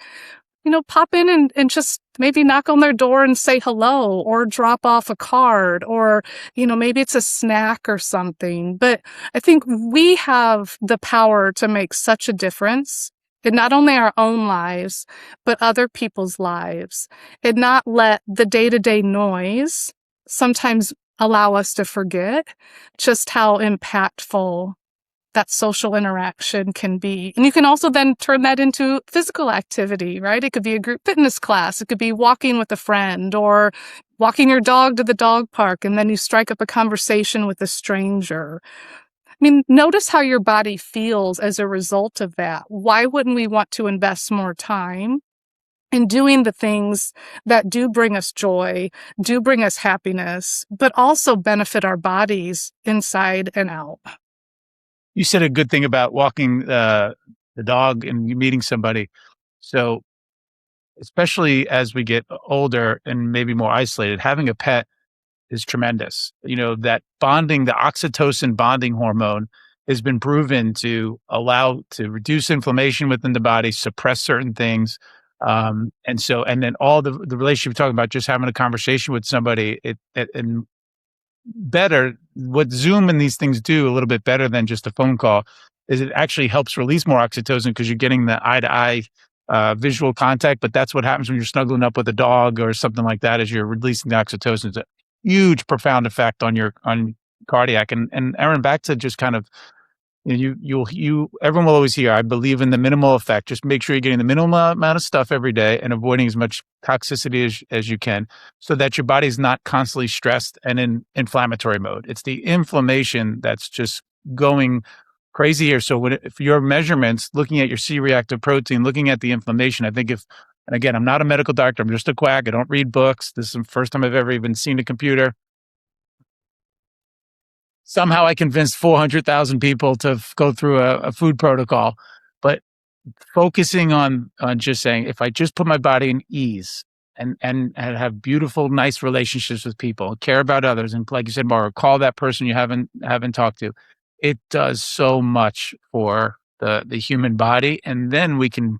pop in and just maybe knock on their door and say hello or drop off a card or, maybe it's a snack or something. But I think we have the power to make such a difference in not only our own lives, but other people's lives, and not let the day-to-day noise sometimes allow us to forget just how impactful that social interaction can be. And you can also then turn that into physical activity, right? It could be a group fitness class. It could be walking with a friend or walking your dog to the dog park, and then you strike up a conversation with a stranger. I mean, notice how your body feels as a result of that. Why wouldn't we want to invest more time in doing the things that do bring us joy, do bring us happiness, but also benefit our bodies inside and out? You said a good thing about walking the dog and you meeting somebody. So, especially as we get older and maybe more isolated, having a pet is tremendous. That bonding, the oxytocin bonding hormone has been proven to allow to reduce inflammation within the body, suppress certain things. And then all the relationship you're talking about, just having a conversation with somebody, and better, what Zoom and these things do a little bit better than just a phone call is it actually helps release more oxytocin because you're getting the eye to eye visual contact. But that's what happens when you're snuggling up with a dog or something like that, is you're releasing the oxytocin. It's a huge, profound effect on cardiac. And Aaron, back to just kind of, everyone will always hear, I believe in the minimal effect. Just make sure you're getting the minimal amount of stuff every day and avoiding as much toxicity as you can so that your body's not constantly stressed and in inflammatory mode. It's the inflammation that's just going crazy here. So if your measurements, looking at your C-reactive protein, looking at the inflammation, I think and again, I'm not a medical doctor, I'm just a quack. I don't read books. This is the first time I've ever even seen a computer. Somehow I convinced 400,000 people to go through a food protocol, but focusing on just saying, if I just put my body in ease and have beautiful, nice relationships with people, care about others, and like you said, Mara, call that person you haven't talked to, it does so much for the human body, and then we can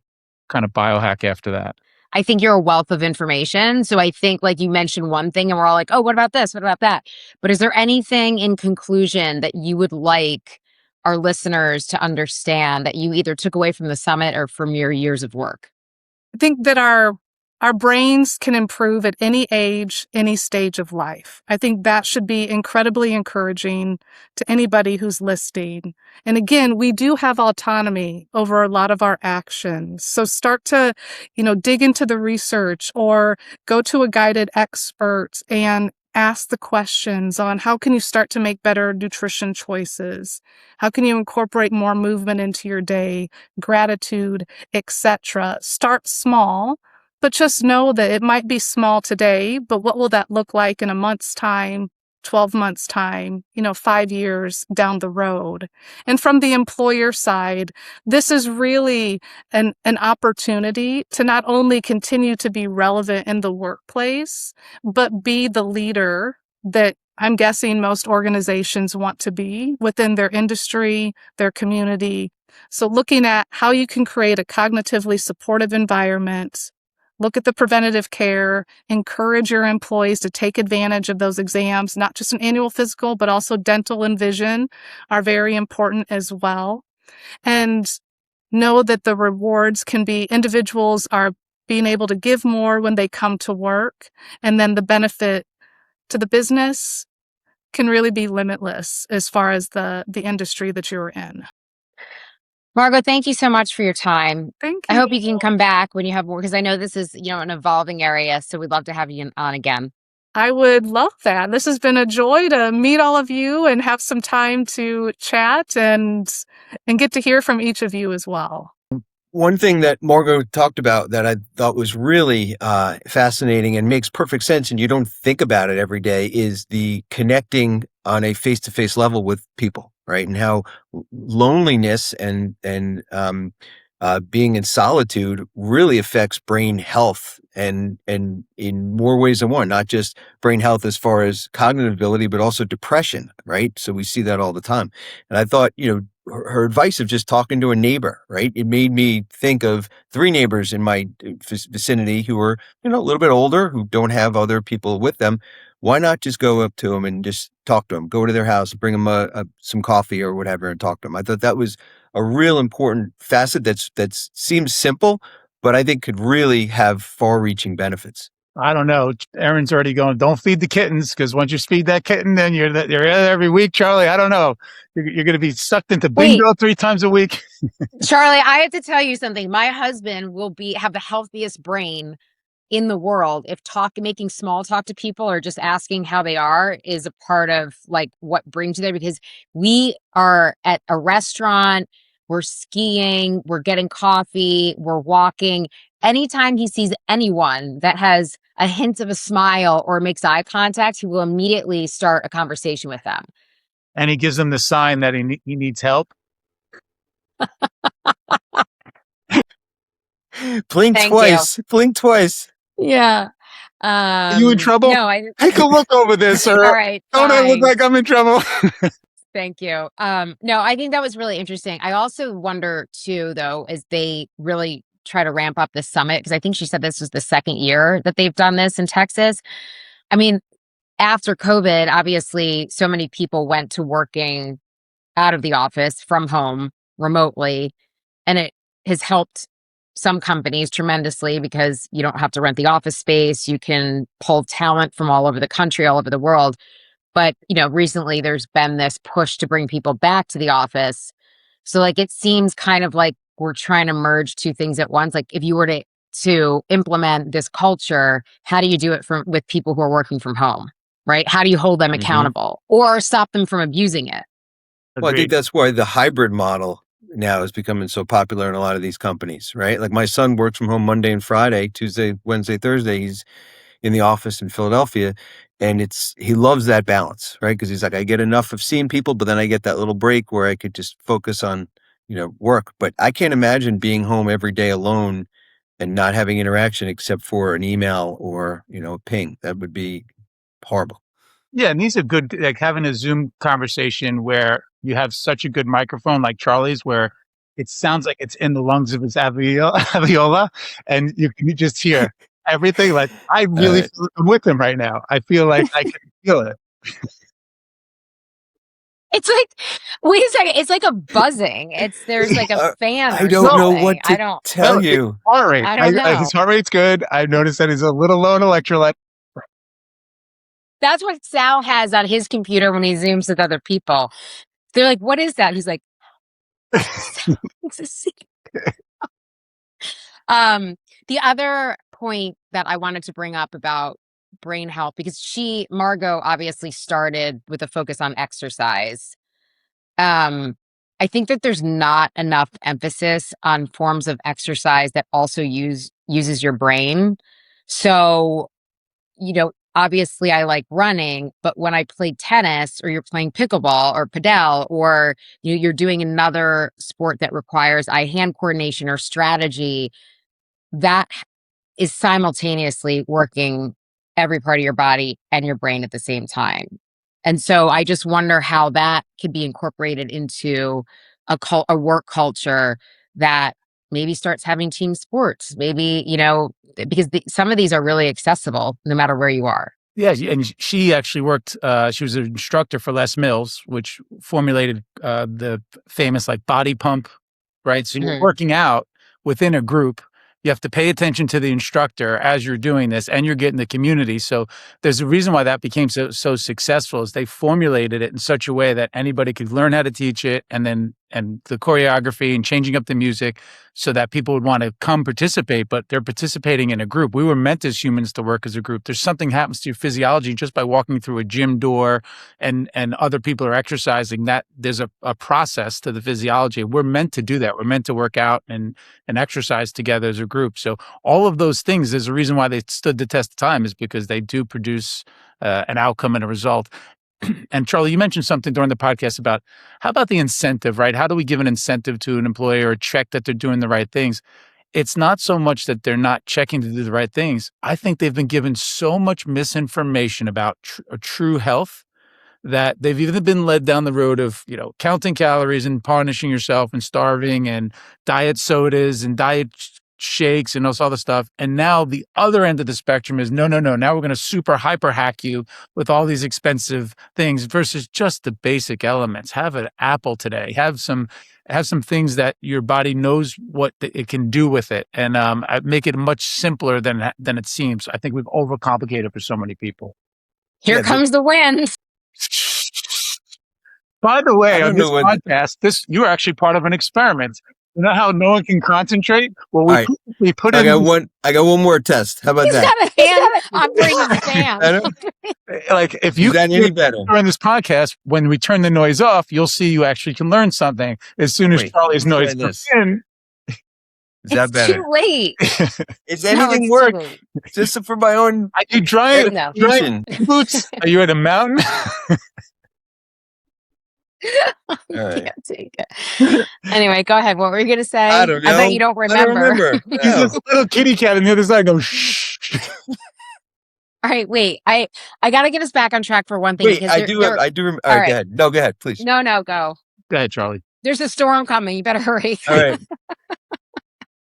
kind of biohack after that. I think you're a wealth of information. So I think, like, you mentioned one thing and we're all like, oh, what about this? What about that? But is there anything in conclusion that you would like our listeners to understand that you either took away from the summit or from your years of work? I think that our brains can improve at any age, any stage of life. I think that should be incredibly encouraging to anybody who's listening. And again, we do have autonomy over a lot of our actions. So start to, dig into the research or go to a guided expert and ask the questions on how can you start to make better nutrition choices? How can you incorporate more movement into your day, gratitude, etc. Start small, but just know that it might be small today, but what will that look like in a month's time, 12 months' time, 5 years down the road? And from the employer side, this is really an opportunity to not only continue to be relevant in the workplace, but be the leader that I'm guessing most organizations want to be within their industry, their community. So looking at how you can create a cognitively supportive environment, look at the preventative care, encourage your employees to take advantage of those exams, not just an annual physical, but also dental and vision are very important as well. And know that the rewards can be individuals are being able to give more when they come to work, and then the benefit to the business can really be limitless as far as the industry that you're in. Margo, thank you so much for your time. Thank I you. hope you can come back when you have more, because I know this is, an evolving area. So we'd love to have you on again. I would love that. This has been a joy to meet all of you and have some time to chat and get to hear from each of you as well. One thing that Margo talked about that I thought was really fascinating and makes perfect sense, and you don't think about it every day, is the connecting on a face-to-face level with people, right? And how loneliness and being in solitude really affects brain health, and in more ways than one. Not just brain health as far as cognitive ability, but also depression, right? So we see that all the time. And I thought, her advice of just talking to a neighbor, right? It made me think of 3 neighbors in my vicinity who are, a little bit older, who don't have other people with them. Why not just go up to them and just talk to them? Go to their house, bring them some coffee or whatever, and talk to them. I thought that was a real important facet that seems simple, but I think could really have far-reaching benefits. I don't know. Erin's already going, don't feed the kittens, because once you feed that kitten, then you're there every week, Charlie. I don't know. You're going to be sucked into Wait, bingo 3 times a week. Charlie, I have to tell you something. My husband will have the healthiest brain in the world if making small talk to people or just asking how they are is a part of like what brings you there, because we are at a restaurant, we're skiing, we're getting coffee, we're walking. Anytime he sees anyone that has a hint of a smile or makes eye contact, he will immediately start a conversation with them. And he gives them the sign that he needs help. Blink Thank you. twice. Blink twice. Yeah. Are you in trouble? No, Take a look over there, sir. all right, Don't I look fine. like I'm in trouble? Thank you. No, I think that was really interesting. I also wonder too, though, as they really try to ramp up the summit, because I think she said this was the second year that they've done this in Texas. I mean, after COVID, obviously, so many people went to working out of the office from home remotely, and it has helped some companies tremendously because you don't have to rent the office space. You can pull talent from all over the country, all over the world. But, recently there's been this push to bring people back to the office. So like, it seems kind of like we're trying to merge 2 things at once. Like if you were to implement this culture, how do you do it with people who are working from home, right? How do you hold them accountable or stop them from abusing it? Well, I think Agreed. that's why the hybrid model now is becoming so popular in a lot of these companies, right? Like my son works from home Monday and Friday, Tuesday, Wednesday, Thursday. He's in the office in Philadelphia, and he loves that balance, right? Because he's like, I get enough of seeing people, but then I get that little break where I could just focus on, work. But I can't imagine being home every day alone and not having interaction except for an email or, a ping. That would be horrible. Yeah, and these are good, like having a Zoom conversation where you have such a good microphone like Charlie's, where it sounds like it's in the lungs of his alveola, and you can just hear everything. Like, I really Uh, feel I'm with him right now. I feel like I can feel it. It's like, wait a second, it's like a buzzing. There's like a fan I or don't know something. what to tell No, it's you. heart rate. I don't His know. heart rate's good. I've noticed that he's a little low in electrolyte. That's what Sal has on his computer when he Zooms with other people. They're like, what is that? He's like, it's a secret. The other point that I wanted to bring up about brain health, because Margo obviously started with a focus on exercise. I think that there's not enough emphasis on forms of exercise that also uses your brain. So, obviously I like running, but when I play tennis or you're playing pickleball or padel, or you're doing another sport that requires eye-hand coordination or strategy, that is simultaneously working every part of your body and your brain at the same time. And so I just wonder how that could be incorporated into a work culture that maybe starts having team sports, maybe, because some of these are really accessible no matter where you are. Yeah, and she actually worked. She was an instructor for Les Mills, which formulated the famous like body pump, right? So you're Mhm. working out within a group. You have to pay attention to the instructor as you're doing this, and you're getting the community. So there's a reason why that became so successful. Is they formulated it in such a way that anybody could learn how to teach it, and the choreography and changing up the music, so that people would want to come participate. But they're participating in a group. We were meant as humans to work as a group. There's something happens to your physiology just by walking through a gym door, and other people are exercising. That there's a process to the physiology. We're meant to do that. We're meant to work out and exercise together as a group. So all of those things, there's a reason why they stood the test of time, is because they do produce an outcome and a result. And Charlie, you mentioned something during the podcast about how about the incentive, right? How do we give an incentive to an employee or check that they're doing the right things? It's not so much that they're not checking to do the right things. I think they've been given so much misinformation about true health that they've even been led down the road of, counting calories and punishing yourself and starving and diet sodas and diet shakes and all this other stuff. And now the other end of the spectrum is no. Now we're going to super hyper hack you with all these expensive things versus just the basic elements. Have an apple today. Have some things that your body knows what it can do with it, and make it much simpler than it seems. I think we've overcomplicated for so many people. Here comes the wind. By the way, on this know podcast, you are actually part of an experiment. You know how no one can concentrate? Well, All right. we put I got one more test. How about He's that? got a hand operating the fan. Like if you Is that any better? during this podcast, when we turn the noise off, you'll see you actually can learn something as soon as Charlie's noise comes in. Is that It's better? too late. Is anything work? Just for my own Are you dry boots? Are you at a mountain? I can't take it. Anyway, go ahead. What were you going to say? I don't know. I bet you don't remember. He's this little kitty cat on the other side goes, shh. All right, wait. I got to get us back on track for one thing. Wait, I do remember. All right, go ahead. No, go ahead, please. No, go. Go ahead, Charlie. There's a storm coming. You better hurry. All right.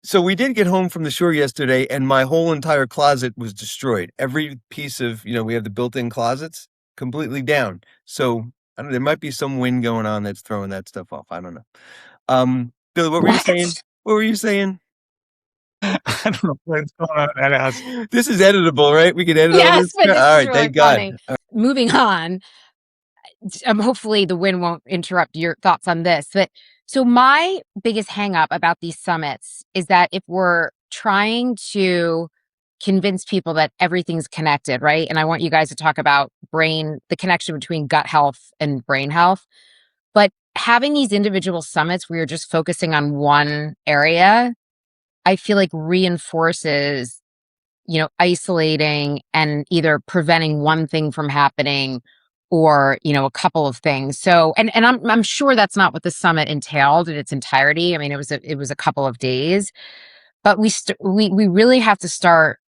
So we did get home from the shore yesterday, and my whole entire closet was destroyed. Every piece of, we have the built-in closets completely down. So I don't know, there might be some wind going on that's throwing that stuff off. I don't know. Billy, what were you saying? What were you saying? I don't know what's going on at that house. This is editable, right? We can edit all this. But this all right, is really thank funny. God. Right. Moving on. Hopefully the wind won't interrupt your thoughts on this. But so my biggest hang up about these summits is that if we're trying to convince people that everything's connected, right? And I want you guys to talk about the connection between gut health and brain health. But having these individual summits where you're just focusing on one area, I feel like reinforces, isolating and either preventing one thing from happening or, a couple of things. So, and I'm sure that's not what the summit entailed in its entirety. I mean, it was a couple of days, but we really have to start,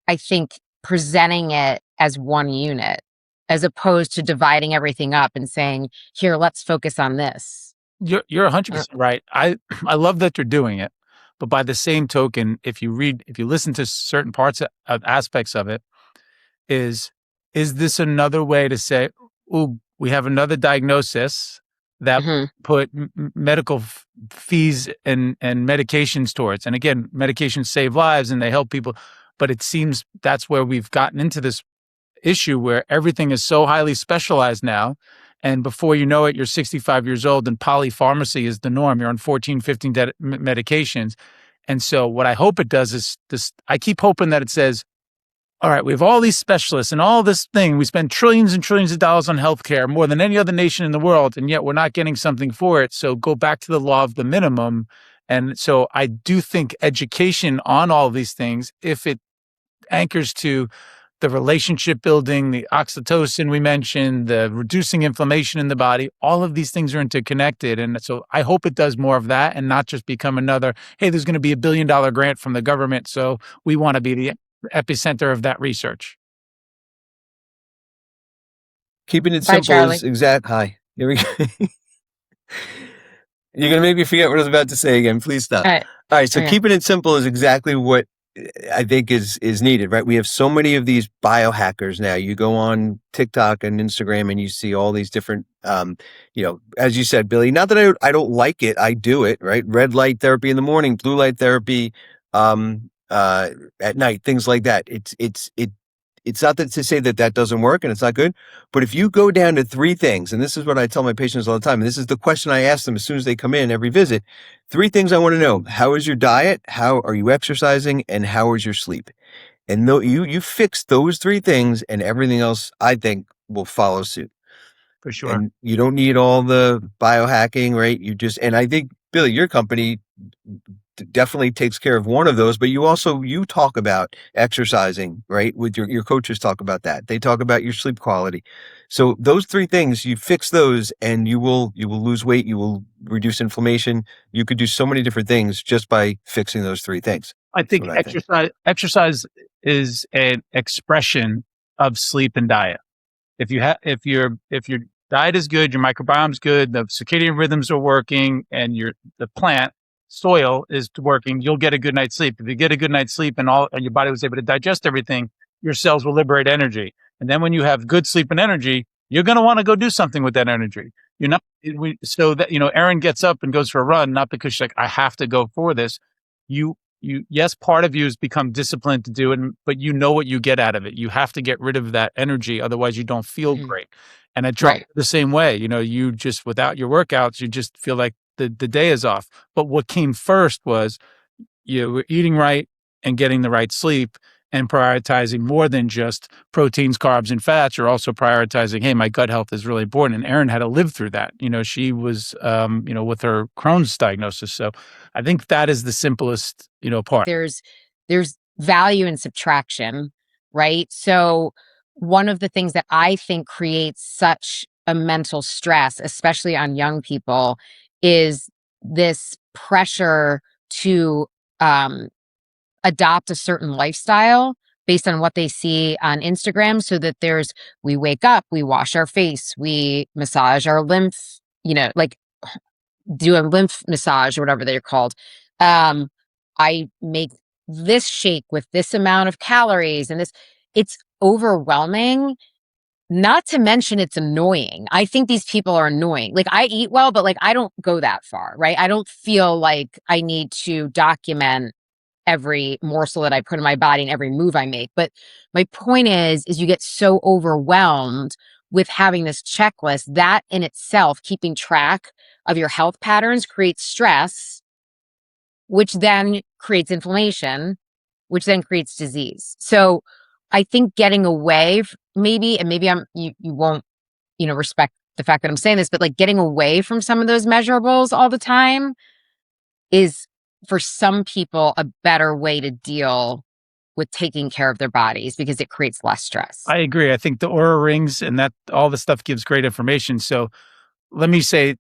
I think, presenting it as one unit as opposed to dividing everything up and saying, here, let's focus on this. You're 100% right. I love that they're doing it, but by the same token, if you listen to certain parts of aspects of it, is this another way to say, "Ooh, we have another diagnosis that put medical fees and medications towards?" And again, medications save lives and they help people, but it seems that's where we've gotten into this issue where everything is so highly specialized now. And before you know it, you're 65 years old and polypharmacy is the norm. You're on 14, 15 medications. And so what I hope it does is this, I keep hoping that it says, all right, we have all these specialists and all this thing. We spend trillions and trillions of dollars on healthcare, more than any other nation in the world, and yet we're not getting something for it. So go back to the law of the minimum. And so I do think education on all of these things, if it anchors to the relationship building, the oxytocin we mentioned, the reducing inflammation in the body, all of these things are interconnected. And so I hope it does more of that and not just become another, hey, there's going to be $1 billion grant from the government, so we want to be the epicenter of that research. Keeping it Bye, simple Charlie. is exact. Hi. Here we go. You're going to make me forget what I was about to say again. Please stop. All right. All right. So Okay. keeping it simple is exactly what I think is needed, right? We have so many of these biohackers now. You go on TikTok and Instagram and you see all these different, as you said, Billy, not that I don't like it. I do it, right? Red light therapy in the morning, blue light therapy, um, uh, at night, things like that. It's not that to say that that doesn't work and it's not good, but if you go down to three things, and this is what I tell my patients all the time, and this is the question I ask them as soon as they come in every visit, three things I want to know: how is your diet? How are you exercising? And how is your sleep? And you fix those three things, and everything else I think will follow suit. For sure. And you don't need all the biohacking, right? And I think Billy, your company definitely takes care of one of those, but you talk about exercising, right? With your coaches talk about that. They talk about your sleep quality. So those three things, you fix those and you will lose weight, you will reduce inflammation. You could do so many different things just by fixing those three things. I That's think what I think. exercise is an expression of sleep and diet. If your diet is good, your microbiome's good, the circadian rhythms are working, and the plant soil is working, you'll get a good night's sleep. If you get a good night's sleep and your body was able to digest everything, your cells will liberate energy. And then when you have good sleep and energy, you're going to want to go do something with that energy. You're not so that Erin gets up and goes for a run, not because she's like, I have to go for this. Yes, part of you has become disciplined to do it, but you know what you get out of it. You have to get rid of that energy, otherwise you don't feel Mhm. great. And I try Right. the same way. You just without your workouts, you just feel like the day is off. But what came first was you were eating right and getting the right sleep and prioritizing more than just proteins, carbs, and fats. You're also prioritizing, hey, my gut health is really important. And Erin had to live through that. She was, with her Crohn's diagnosis. So I think that is the simplest, part. There's value in subtraction, right? So one of the things that I think creates such a mental stress, especially on young people, is this pressure to um, adopt a certain lifestyle based on what they see on Instagram. So that we wake up, we wash our face, we massage our lymph, like do a lymph massage or whatever they're called. Um, I make this shake with this amount of calories and this. It's overwhelming. Not to mention it's annoying. I think these people are annoying. Like I eat well, but like I don't go that far, right? I don't feel like I need to document every morsel that I put in my body and every move I make. But my point is you get so overwhelmed with having this checklist that in itself, keeping track of your health patterns creates stress, which then creates inflammation, which then creates disease. So I think getting away maybe, and maybe you won't, respect the fact that I'm saying this, but like getting away from some of those measurables all the time is for some people a better way to deal with taking care of their bodies because it creates less stress. I agree. I think the aura rings and that all the stuff gives great information. So let me say,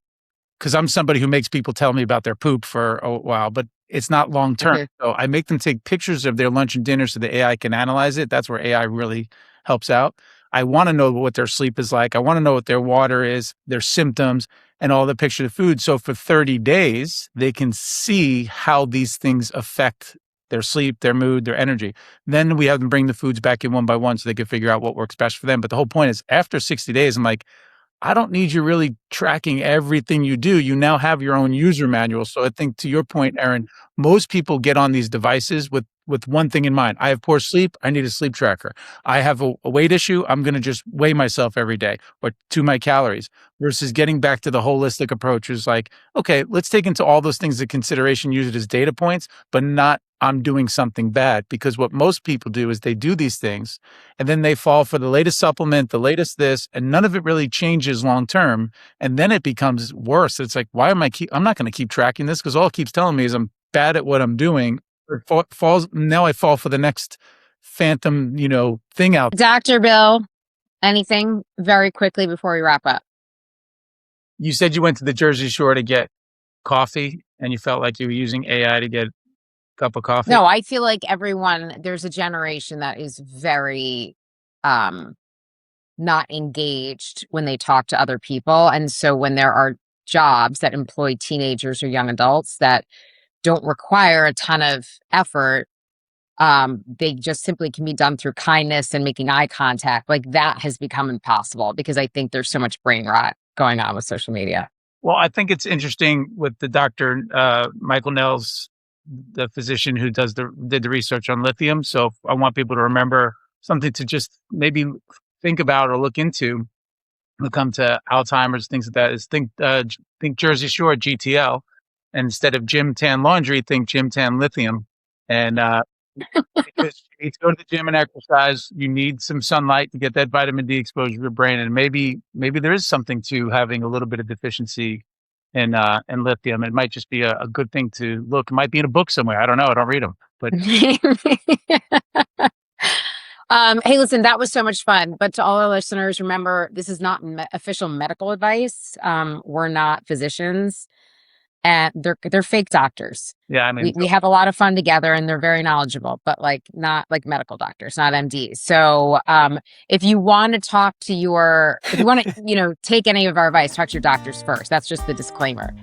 because I'm somebody who makes people tell me about their poop for a while, but it's not long term. Okay. So I make them take pictures of their lunch and dinner so the AI can analyze it. That's where AI really helps out. I want to know what their sleep is like. I want to know what their water is, their symptoms, and all the picture of food. So for 30 days, they can see how these things affect their sleep, their mood, their energy. Then we have them bring the foods back in one by one so they can figure out what works best for them. But the whole point is after 60 days, I'm like, I don't need you really tracking everything you do. You now have your own user manual. So I think to your point, Erin, most people get on these devices with one thing in mind. I have poor sleep. I need a sleep tracker. I have a weight issue. I'm going to just weigh myself every day or to my calories versus getting back to the holistic approach is like, okay, let's take into all those things into consideration, use it as data points, but not I'm doing something bad. Because what most people do is they do these things and then they fall for the latest supplement, the latest this, and none of it really changes long term. And then it becomes worse. It's like, why am I'm not going to keep tracking this because all it keeps telling me is I'm bad at what I'm doing. Or falls now I fall for the next phantom, thing out. Dr. Bill, anything very quickly before we wrap up? You said you went to the Jersey Shore to get coffee and you felt like you were using AI to get a cup of coffee. No, I feel like there's a generation that is very, um, not engaged when they talk to other people. And so when there are jobs that employ teenagers or young adults that don't require a ton of effort, they just simply can be done through kindness and making eye contact. Like that has become impossible because I think there's so much brain rot going on with social media. Well, I think it's interesting with the doctor, Michael Nels, the physician who did the research on lithium. So I want people to remember something to just maybe think about or look into when it comes to Alzheimer's, things like that, is think Jersey Shore, GTL, and instead of gym tan laundry, think gym tan lithium. And because you need to go to the gym and exercise, you need some sunlight to get that vitamin D exposure to your brain, and maybe there is something to having a little bit of deficiency in lithium. It might just be a good thing to look. It might be in a book somewhere. I don't know. I don't read them, but Hey, listen, that was so much fun. But to all our listeners, remember, this is not official medical advice. We're not physicians, and they're fake doctors. yeah, I mean, We have a lot of fun together, and they're very knowledgeable, but like not like medical doctors, not MDs. So, if you want to talk to if you want to, take any of our advice, talk to your doctors first. That's just the disclaimer.